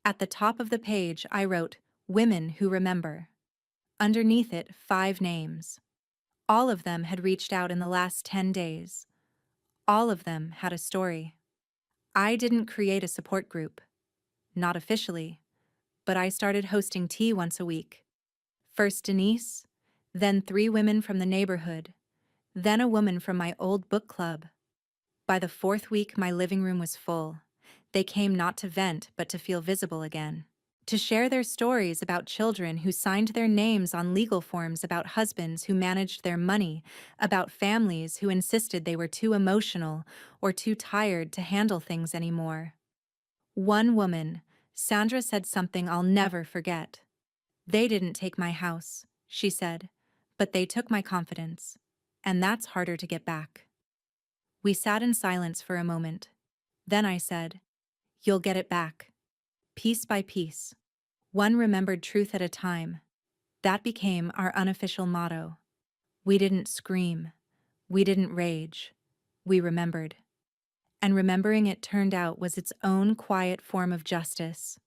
At the top of the page, I wrote, "Women Who Remember." Underneath it, 5 names. All of them had reached out in the last 10 days. All of them had a story. I didn't create a support group. Not officially. But I started hosting tea once a week. First Denise, then 3 women from the neighborhood, then a woman from my old book club. By the 4th week, my living room was full. They came not to vent, but to feel visible again. To share their stories about children who signed their names on legal forms, about husbands who managed their money, about families who insisted they were too emotional or too tired to handle things anymore. One woman, Sandra, said something I'll never forget. "They didn't take my house," she said, "but they took my confidence. And that's harder to get back." We sat in silence for a moment. Then I said, "You'll get it back. Piece by piece. One remembered truth at a time." That became our unofficial motto. We didn't scream. We didn't rage. We remembered. And remembering, it turned out, was its own quiet form of justice.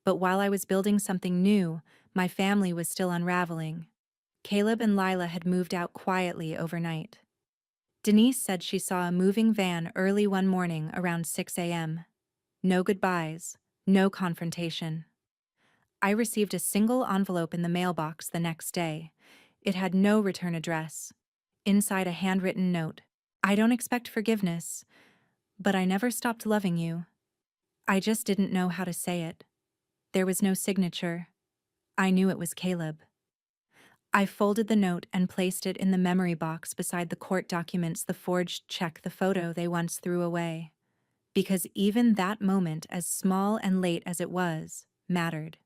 But while I was building something new, my family was still unraveling. Caleb and Lila had moved out quietly overnight. Denise said she saw a moving van early one morning around 6 a.m. No goodbyes, no confrontation. I received a single envelope in the mailbox the next day. It had no return address. Inside, a handwritten note. "I don't expect forgiveness, but I never stopped loving you." I just didn't know how to say it. There was no signature. I knew it was Caleb. I folded the note and placed it in the memory box beside the court documents, the forged check, the photo they once threw away. Because even that moment, as small and late as it was, mattered.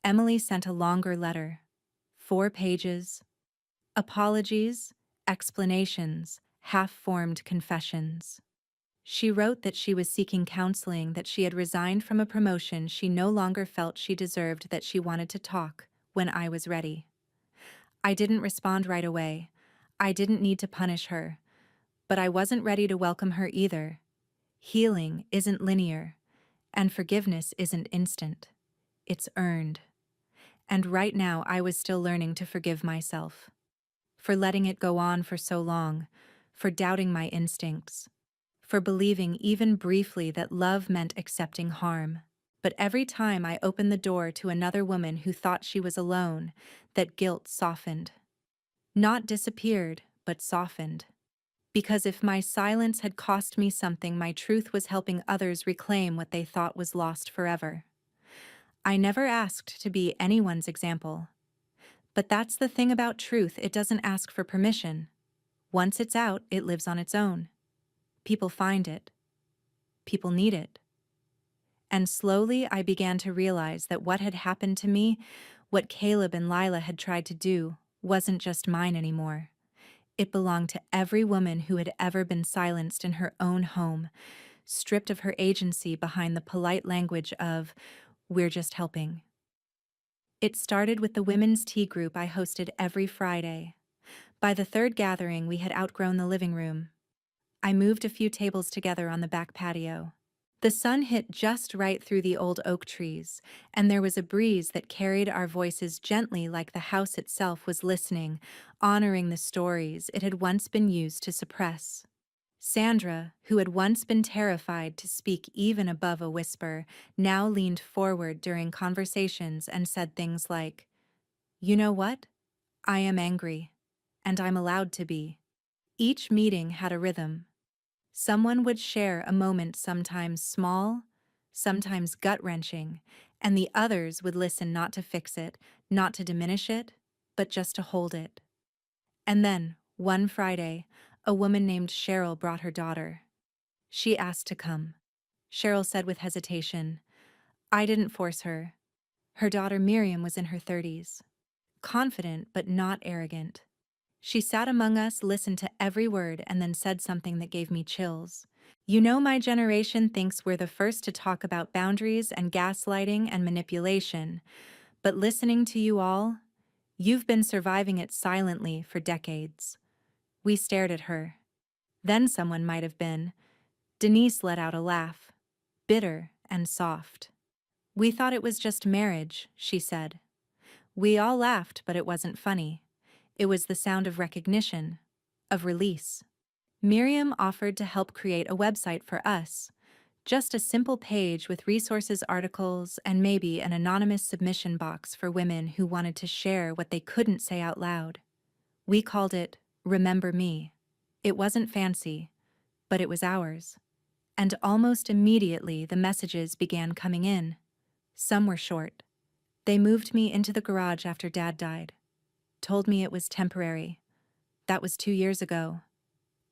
Emily sent a longer letter. 4 pages. Apologies, explanations, half-formed confessions. She wrote that she was seeking counseling, that she had resigned from a promotion she no longer felt she deserved, that she wanted to talk when I was ready. I didn't respond right away. I didn't need to punish her. But I wasn't ready to welcome her either. Healing isn't linear, and forgiveness isn't instant. It's earned. And right now I was still learning to forgive myself. For letting it go on for so long, for doubting my instincts, for believing even briefly that love meant accepting harm. But every time I opened the door to another woman who thought she was alone, that guilt softened. Not disappeared, but softened. Because if my silence had cost me something, my truth was helping others reclaim what they thought was lost forever. I never asked to be anyone's example. But that's the thing about truth, it doesn't ask for permission. Once it's out, it lives on its own. People find it. People need it. And slowly I began to realize that what had happened to me, what Caleb and Lila had tried to do, wasn't just mine anymore. It belonged to every woman who had ever been silenced in her own home, stripped of her agency behind the polite language of, "We're just helping." It started with the women's tea group I hosted every Friday. By the third gathering, we had outgrown the living room. I moved a few tables together on the back patio. The sun hit just right through the old oak trees, and there was a breeze that carried our voices gently like the house itself was listening, honoring the stories it had once been used to suppress. Sandra, who had once been terrified to speak even above a whisper, now leaned forward during conversations and said things like, "You know what? I am angry, and I'm allowed to be." Each meeting had a rhythm. Someone would share a moment, sometimes small, sometimes gut-wrenching, and the others would listen, not to fix it, not to diminish it, but just to hold it. And then, one Friday, a woman named Cheryl brought her daughter. She asked to come. Cheryl said with hesitation, "I didn't force her." Her daughter Miriam was in her 30s, confident but not arrogant. She sat among us, listened to every word, and then said something that gave me chills. "You know, my generation thinks we're the first to talk about boundaries and gaslighting and manipulation, but listening to you all, you've been surviving it silently for decades." We stared at her. Then someone might have been. Denise let out a laugh, bitter and soft. "We thought it was just marriage," she said. We all laughed, but it wasn't funny. It was the sound of recognition, of release. Miriam offered to help create a website for us, just a simple page with resources, articles, and maybe an anonymous submission box for women who wanted to share what they couldn't say out loud. We called it Remember Me. It wasn't fancy, but it was ours. And almost immediately the messages began coming in. Some were short. They moved me into the garage after Dad died. Told me it was temporary. That was 2 years ago.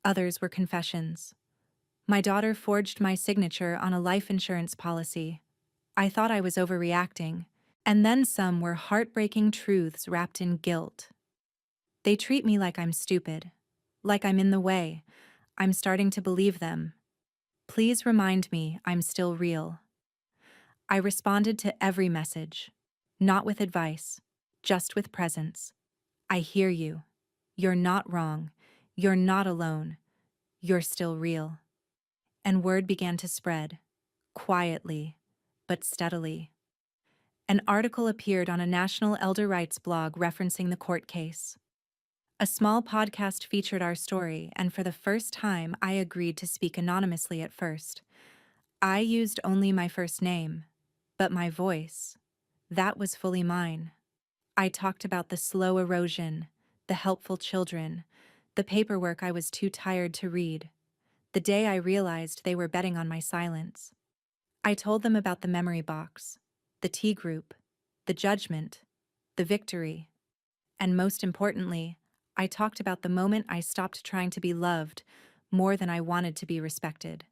Others were confessions. My daughter forged my signature on a life insurance policy. I thought I was overreacting. And then some were heartbreaking truths wrapped in guilt. They treat me like I'm stupid, like I'm in the way. I'm starting to believe them. Please remind me I'm still real. I responded to every message, not with advice, just with presence. I hear you. You're not wrong. You're not alone. You're still real. And word began to spread, quietly, but steadily. An article appeared on a national elder rights blog referencing the court case. A small podcast featured our story, and for the first time, I agreed to speak anonymously at first. I used only my first name, but my voice, that was fully mine. I talked about the slow erosion, the helpful children, the paperwork I was too tired to read, the day I realized they were betting on my silence. I told them about the memory box, the tea group, the judgment, the victory, and most importantly, I talked about the moment I stopped trying to be loved more than I wanted to be respected.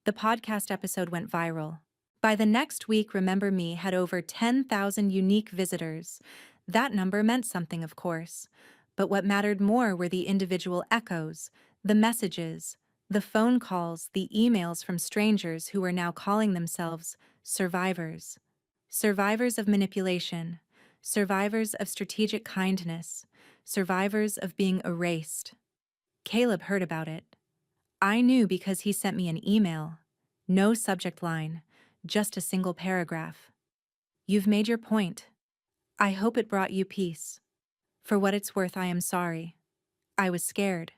The podcast episode went viral. By the next week, Remember Me had over 10,000 unique visitors. That number meant something, of course. But what mattered more were the individual echoes, the messages, the phone calls, the emails from strangers who were now calling themselves survivors. Survivors of manipulation, survivors of strategic kindness, survivors of being erased. Caleb heard about it. I knew because he sent me an email. No subject line, just a single paragraph. You've made your point. I hope it brought you peace. For what it's worth, I am sorry. I was scared.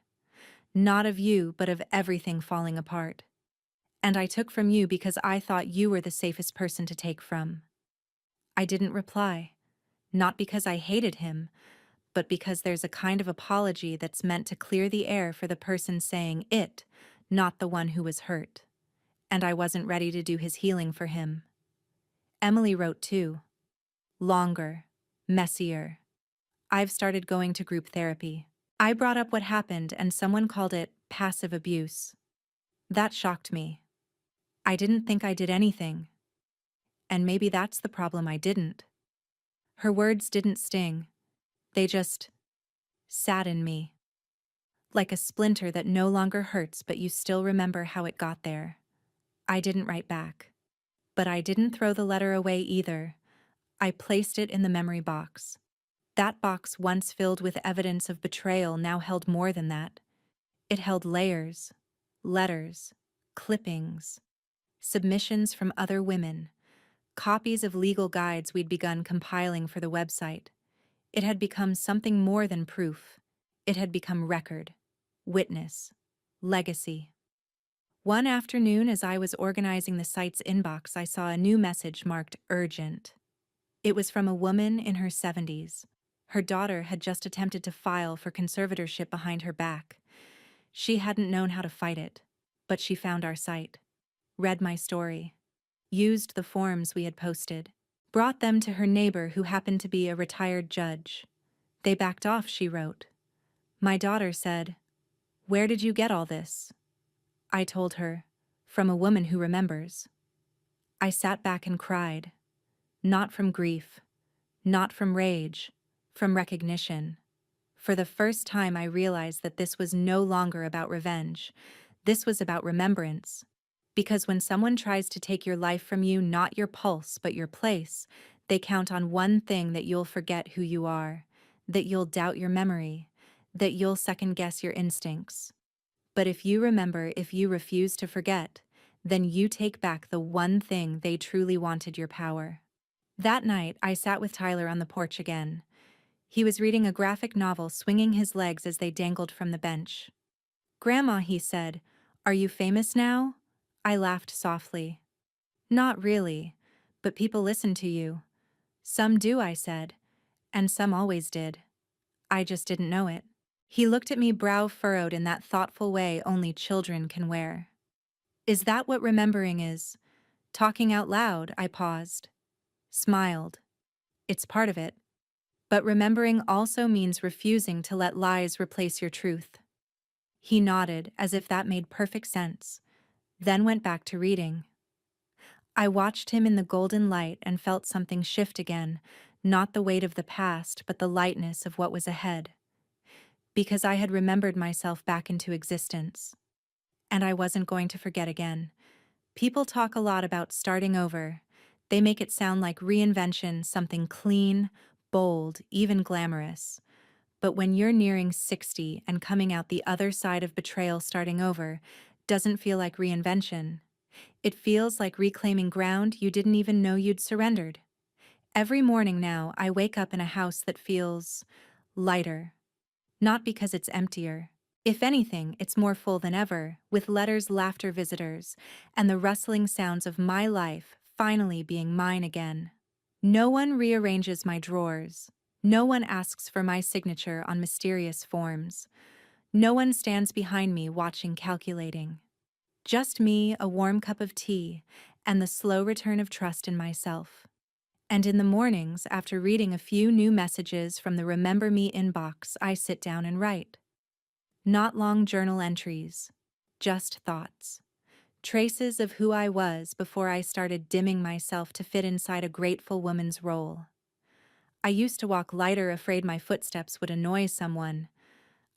Not of you, but of everything falling apart. And I took from you because I thought you were the safest person to take from. I didn't reply. Not because I hated him, but because there's a kind of apology that's meant to clear the air for the person saying it, not the one who was hurt. And I wasn't ready to do his healing for him. Emily wrote too. Longer. Messier. I've started going to group therapy. I brought up what happened and someone called it passive abuse. That shocked me. I didn't think I did anything. And maybe that's the problem, I didn't. Her words didn't sting. They just sat in me. Like a splinter that no longer hurts but you still remember how it got there. I didn't write back. But I didn't throw the letter away either. I placed it in the memory box. That box, once filled with evidence of betrayal, now held more than that. It held layers, letters, clippings, submissions from other women, copies of legal guides we'd begun compiling for the website. It had become something more than proof. It had become record, witness, legacy. One afternoon, as I was organizing the site's inbox, I saw a new message marked urgent. It was from a woman in her 70s. Her daughter had just attempted to file for conservatorship behind her back. She hadn't known how to fight it, but she found our site, read my story, used the forms we had posted, brought them to her neighbor who happened to be a retired judge. They backed off, she wrote. My daughter said, "Where did you get all this?" I told her, "From a woman who remembers." I sat back and cried. Not from grief, not from rage, from recognition. For the first time I realized that this was no longer about revenge. This was about remembrance. Because when someone tries to take your life from you, not your pulse, but your place, they count on one thing: that you'll forget who you are, that you'll doubt your memory, that you'll second-guess your instincts. But if you remember, if you refuse to forget, then you take back the one thing they truly wanted: your power. That night, I sat with Tyler on the porch again. He was reading a graphic novel, swinging his legs as they dangled from the bench. "Grandma," he said, "are you famous now?" I laughed softly. "Not really, but people listen to you." "Some do," I said, "and some always did. I just didn't know it." He looked at me, brow furrowed in that thoughtful way only children can wear. "Is that what remembering is? Talking out loud?" I paused. Smiled. "It's part of it. But remembering also means refusing to let lies replace your truth." He nodded, as if that made perfect sense, then went back to reading. I watched him in the golden light and felt something shift again, not the weight of the past, but the lightness of what was ahead. Because I had remembered myself back into existence. And I wasn't going to forget again. People talk a lot about starting over. They make it sound like reinvention, something clean, bold, even glamorous. But when you're nearing 60 and coming out the other side of betrayal, starting over doesn't feel like reinvention. It feels like reclaiming ground you didn't even know you'd surrendered. Every morning now, I wake up in a house that feels lighter. Not because it's emptier. If anything, it's more full than ever, with letters, laughter, visitors, and the rustling sounds of my life finally being mine again. No one rearranges my drawers. No one asks for my signature on mysterious forms. No one stands behind me watching, calculating. Just me, a warm cup of tea, and the slow return of trust in myself. And in the mornings, after reading a few new messages from the Remember Me inbox, I sit down and write. Not long journal entries, just thoughts. Traces of who I was before I started dimming myself to fit inside a grateful woman's role. I used to walk lighter, afraid my footsteps would annoy someone.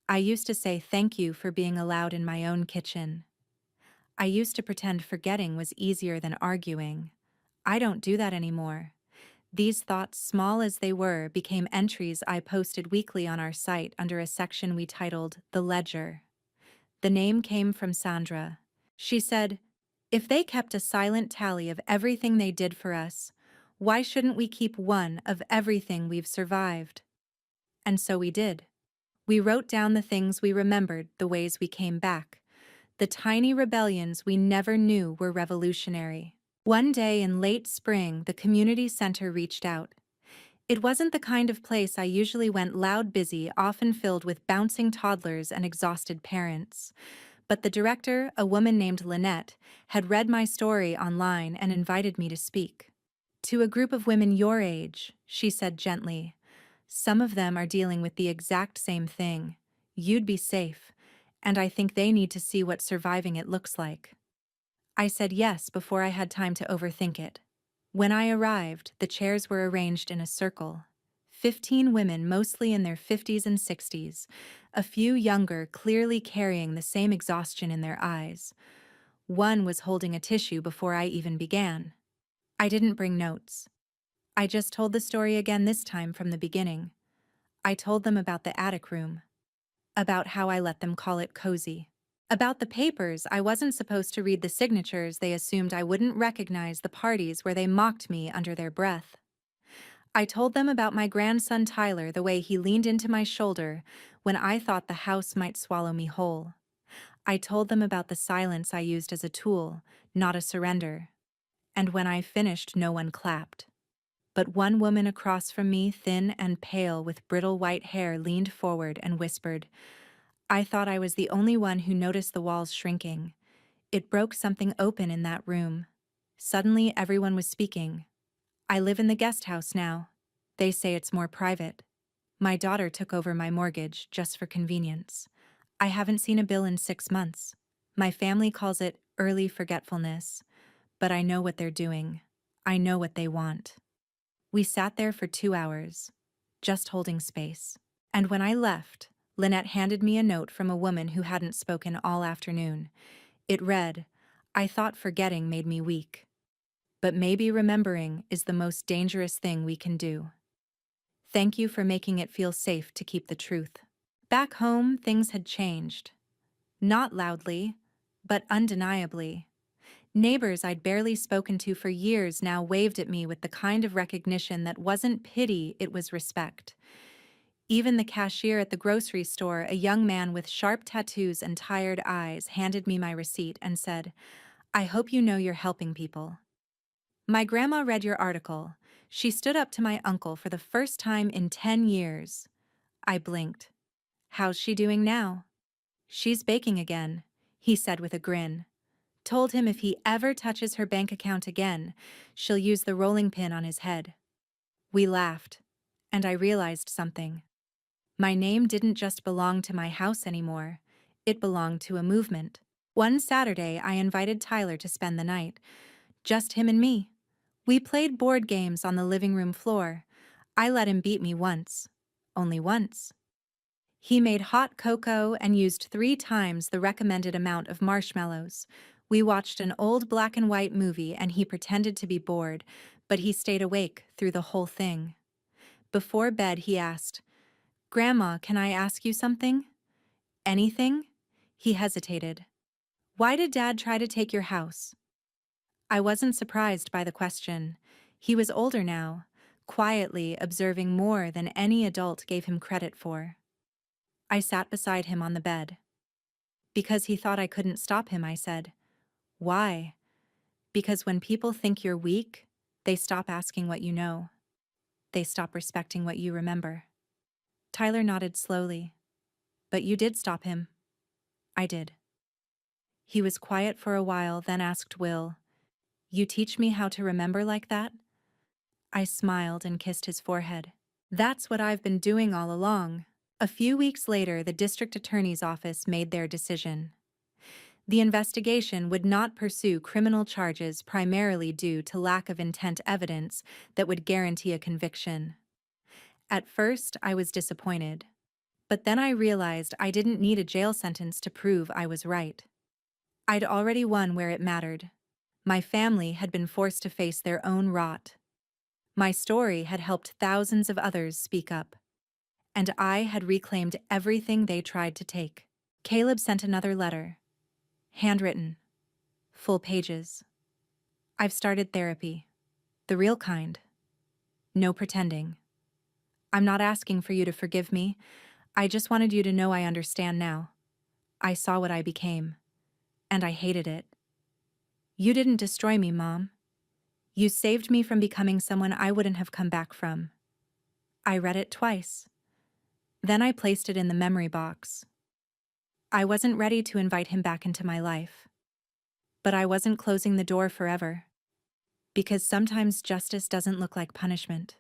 I used to say thank you for being allowed in my own kitchen. I used to pretend forgetting was easier than arguing. I don't do that anymore. These thoughts, small as they were, became entries I posted weekly on our site under a section we titled The Ledger. The name came from Sandra. She said, "If they kept a silent tally of everything they did for us, why shouldn't we keep one of everything we've survived?" And so we did. We wrote down the things we remembered, the ways we came back, the tiny rebellions we never knew were revolutionary. One day in late spring, the community center reached out. It wasn't the kind of place I usually went, loud, busy, often filled with bouncing toddlers and exhausted parents. But the director, a woman named Lynette, had read my story online and invited me to speak. "To a group of women your age," she said gently, "some of them are dealing with the exact same thing. You'd be safe, and I think they need to see what surviving it looks like." I said yes before I had time to overthink it. When I arrived, the chairs were arranged in a circle. 15 women, mostly in their 50s and 60s, a few younger, clearly carrying the same exhaustion in their eyes. One was holding a tissue before I even began. I didn't bring notes. I just told the story again, this time from the beginning. I told them about the attic room, about how I let them call it cozy, about the papers I wasn't supposed to read, the signatures they assumed I wouldn't recognize, the parties where they mocked me under their breath. I told them about my grandson Tyler, the way he leaned into my shoulder when I thought the house might swallow me whole. I told them about the silence I used as a tool, not a surrender. And when I finished, no one clapped. But one woman across from me, thin and pale with brittle white hair, leaned forward and whispered. I thought I was the only one who noticed the walls shrinking. It broke something open in that room. Suddenly, everyone was speaking. I live in the guest house now. They say it's more private. My daughter took over my mortgage just for convenience. I haven't seen a bill in 6 months. My family calls it early forgetfulness, but I know what they're doing. I know what they want. We sat there for 2 hours, just holding space. And when I left, Lynette handed me a note from a woman who hadn't spoken all afternoon. It read, "I thought forgetting made me weak. But maybe remembering is the most dangerous thing we can do. Thank you for making it feel safe to keep the truth." Back home, things had changed. Not loudly, but undeniably. Neighbors I'd barely spoken to for years now waved at me with the kind of recognition that wasn't pity, it was respect. Even the cashier at the grocery store, a young man with sharp tattoos and tired eyes, handed me my receipt and said, "I hope you know you're helping people." My grandma read your article. She stood up to my uncle for the first time in 10 years. I blinked. "How's she doing now?" "She's baking again," he said with a grin. Told him if he ever touches her bank account again, she'll use the rolling pin on his head. We laughed, and I realized something. My name didn't just belong to my house anymore. It belonged to a movement. One Saturday, I invited Tyler to spend the night. Just him and me. We played board games on the living room floor. I let him beat me once. Only once. He made hot cocoa and used 3 times the recommended amount of marshmallows. We watched an old black and white movie and he pretended to be bored, but he stayed awake through the whole thing. Before bed, he asked, "Grandma, can I ask you something?" "Anything?" He hesitated. "Why did Dad try to take your house?" I wasn't surprised by the question. He was older now, quietly observing more than any adult gave him credit for. I sat beside him on the bed. "Because he thought I couldn't stop him," I said. "Why?" "Because when people think you're weak, they stop asking what you know. They stop respecting what you remember." Tyler nodded slowly. "But you did stop him." "I did." He was quiet for a while, then asked Will, "You teach me how to remember like that?" I smiled and kissed his forehead. "That's what I've been doing all along." A few weeks later, the district attorney's office made their decision. The investigation would not pursue criminal charges primarily due to lack of intent evidence that would guarantee a conviction. At first, I was disappointed. But then I realized I didn't need a jail sentence to prove I was right. I'd already won where it mattered. My family had been forced to face their own rot. My story had helped thousands of others speak up. And I had reclaimed everything they tried to take. Caleb sent another letter, handwritten, full pages. I've started therapy, the real kind. No pretending. I'm not asking for you to forgive me. I just wanted you to know I understand now. I saw what I became, and I hated it. You didn't destroy me, Mom. You saved me from becoming someone I wouldn't have come back from. I read it twice. Then I placed it in the memory box. I wasn't ready to invite him back into my life. But I wasn't closing the door forever. Because sometimes justice doesn't look like punishment.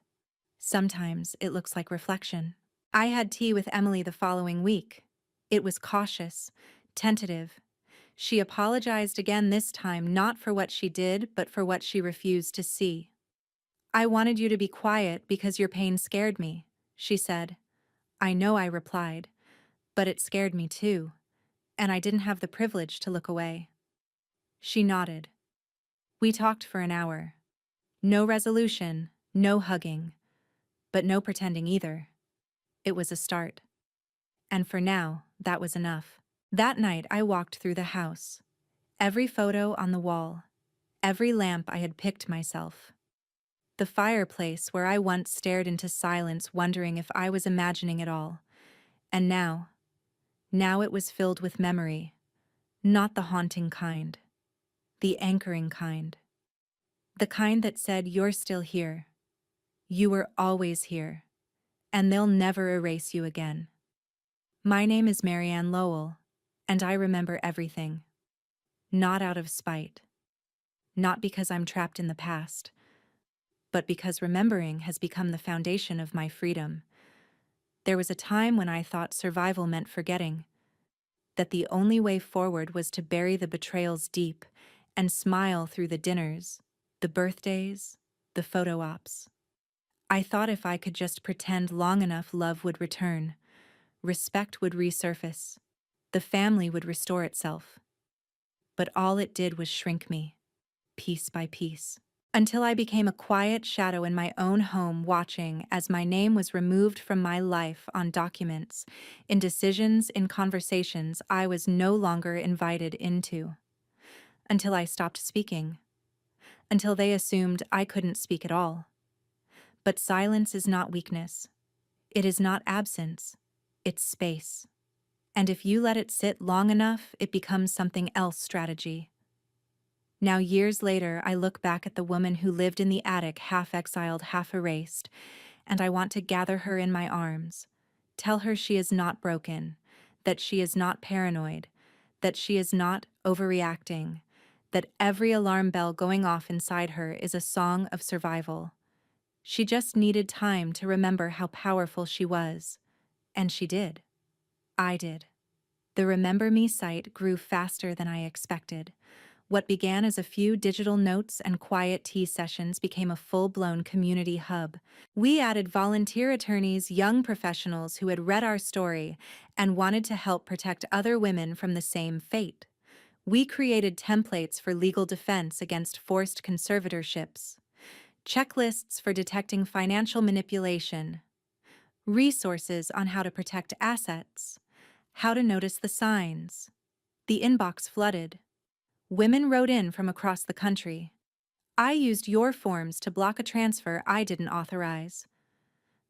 Sometimes it looks like reflection. I had tea with Emily the following week. It was cautious, tentative. She apologized again this time, not for what she did, but for what she refused to see. I wanted you to be quiet because your pain scared me, she said. I know, I replied, but it scared me too, and I didn't have the privilege to look away. She nodded. We talked for an hour. No resolution, no hugging, but no pretending either. It was a start. And for now, that was enough. That night I walked through the house. Every photo on the wall, every lamp I had picked myself. The fireplace where I once stared into silence wondering if I was imagining it all. And now it was filled with memory, not the haunting kind, the anchoring kind. The kind that said, you're still here. You were always here, and they'll never erase you again. My name is Marianne Lowell, and I remember everything. Not out of spite. Not because I'm trapped in the past, but because remembering has become the foundation of my freedom. There was a time when I thought survival meant forgetting, that the only way forward was to bury the betrayals deep and smile through the dinners, the birthdays, the photo ops. I thought if I could just pretend long enough, love would return, respect would resurface, the family would restore itself. But all it did was shrink me, piece by piece, until I became a quiet shadow in my own home, watching as my name was removed from my life on documents, in decisions, in conversations I was no longer invited into. Until I stopped speaking. Until they assumed I couldn't speak at all. But silence is not weakness. It is not absence. It's space. And if you let it sit long enough, it becomes something else. Strategy. Now, years later, I look back at the woman who lived in the attic, half exiled, half erased, and I want to gather her in my arms, tell her she is not broken, that she is not paranoid, that she is not overreacting, that every alarm bell going off inside her is a song of survival. She just needed time to remember how powerful she was, and she did. I did. The Remember Me site grew faster than I expected. What began as a few digital notes and quiet tea sessions became a full-blown community hub. We added volunteer attorneys, young professionals who had read our story and wanted to help protect other women from the same fate. We created templates for legal defense against forced conservatorships, checklists for detecting financial manipulation, resources on how to protect assets, how to notice the signs. The inbox flooded. Women wrote in from across the country. I used your forms to block a transfer I didn't authorize.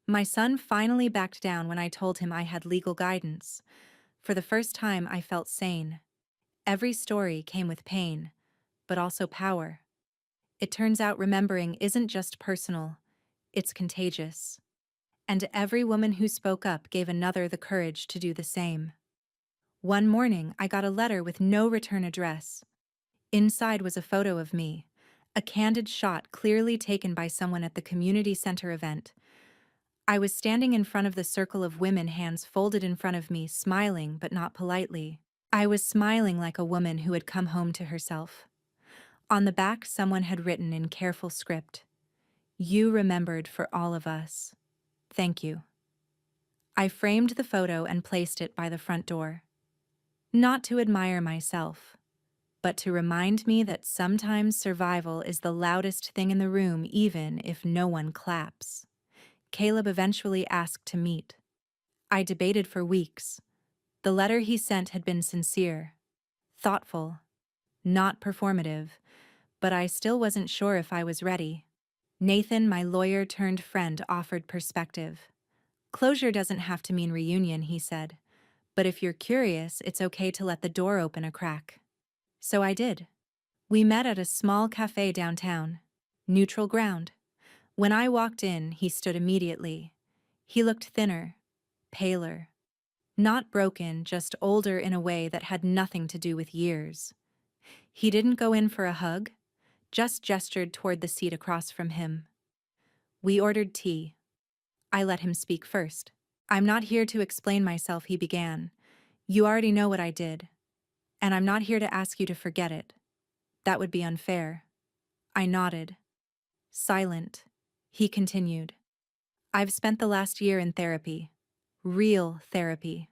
My son finally backed down when I told him I had legal guidance. For the first time, I felt sane. Every story came with pain, but also power. It turns out remembering isn't just personal, it's contagious. And every woman who spoke up gave another the courage to do the same. One morning, I got a letter with no return address. Inside was a photo of me, a candid shot clearly taken by someone at the community center event. I was standing in front of the circle of women, hands folded in front of me, smiling but not politely. I was smiling like a woman who had come home to herself. On the back, someone had written in careful script, "You remembered for all of us. Thank you." I framed the photo and placed it by the front door. Not to admire myself, but to remind me that sometimes survival is the loudest thing in the room, even if no one claps. Caleb eventually asked to meet. I debated for weeks. The letter he sent had been sincere, thoughtful, not performative, but I still wasn't sure if I was ready. Nathan, my lawyer turned friend, offered perspective. Closure doesn't have to mean reunion, he said. But if you're curious, it's okay to let the door open a crack. So I did. We met at a small cafe downtown. Neutral ground. When I walked in, he stood immediately. He looked thinner, paler. Not broken, just older in a way that had nothing to do with years. He didn't go in for a hug, just gestured toward the seat across from him. We ordered tea. I let him speak first. I'm not here to explain myself, he began. You already know what I did. And I'm not here to ask you to forget it. That would be unfair. I nodded. Silent. He continued. I've spent the last year in therapy. Real therapy.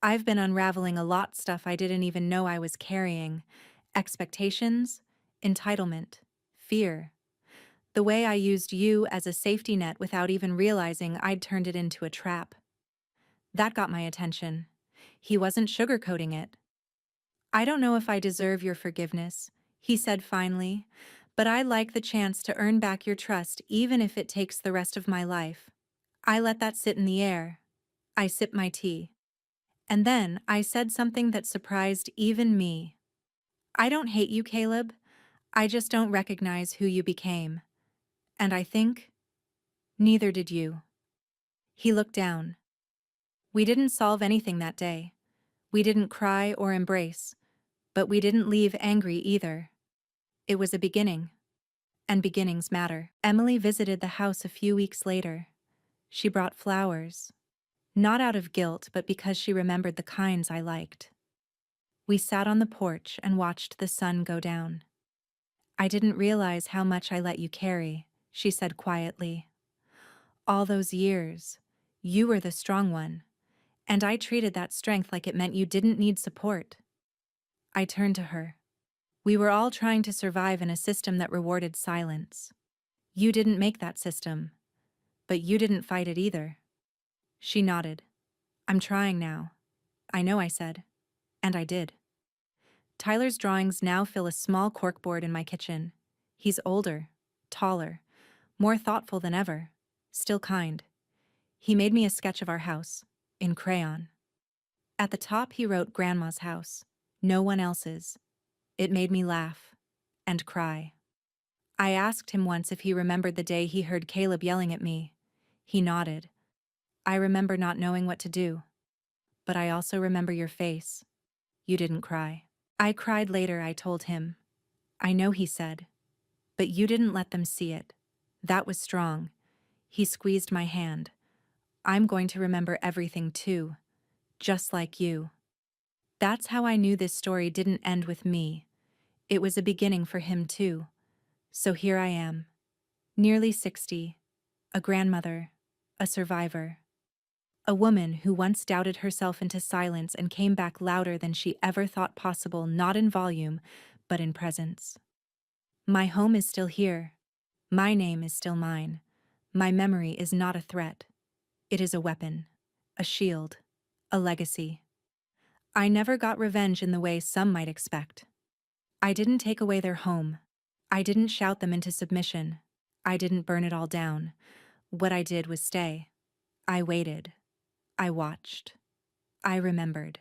I've been unraveling a lot stuff I didn't even know I was carrying. Expectations, entitlement, fear. The way I used you as a safety net without even realizing I'd turned it into a trap. That got my attention. He wasn't sugarcoating it. I don't know if I deserve your forgiveness, he said finally, but I'd like the chance to earn back your trust even if it takes the rest of my life. I let that sit in the air. I sipped my tea. And then I said something that surprised even me. I don't hate you, Caleb. I just don't recognize who you became. And I think neither did you. He looked down. We didn't solve anything that day. We didn't cry or embrace, but we didn't leave angry either. It was a beginning. And beginnings matter. Emily visited the house a few weeks later. She brought flowers. Not out of guilt, but because she remembered the kinds I liked. We sat on the porch and watched the sun go down. I didn't realize how much I let you carry, she said quietly. All those years, you were the strong one, and I treated that strength like it meant you didn't need support. I turned to her. We were all trying to survive in a system that rewarded silence. You didn't make that system, but you didn't fight it either. She nodded. I'm trying now. I know, I said. And I did. Tyler's drawings now fill a small corkboard in my kitchen. He's older, taller, more thoughtful than ever, still kind. He made me a sketch of our house, in crayon. At the top he wrote Grandma's house, no one else's. It made me laugh and cry. I asked him once if he remembered the day he heard Caleb yelling at me. He nodded. I remember not knowing what to do. But I also remember your face. You didn't cry. I cried later, I told him. I know, he said. But you didn't let them see it. That was strong. He squeezed my hand. I'm going to remember everything too. Just like you. That's how I knew this story didn't end with me. It was a beginning for him too. So here I am. Nearly 60. A grandmother. A survivor. A woman who once doubted herself into silence and came back louder than she ever thought possible, not in volume, but in presence. My home is still here. My name is still mine. My memory is not a threat. It is a weapon, a shield, a legacy. I never got revenge in the way some might expect. I didn't take away their home. I didn't shout them into submission. I didn't burn it all down. What I did was stay. I waited. I watched. I remembered.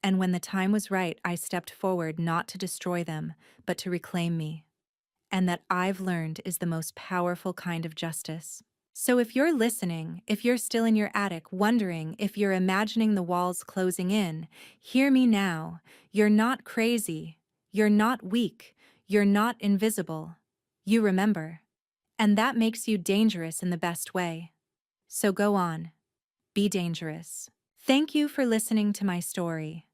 And when the time was right, I stepped forward not to destroy them, but to reclaim me. And that I've learned is the most powerful kind of justice. So if you're listening, if you're still in your attic wondering if you're imagining the walls closing in, hear me now. You're not crazy. You're not weak. You're not invisible. You remember. And that makes you dangerous in the best way. So go on. Be dangerous. Thank you for listening to my story.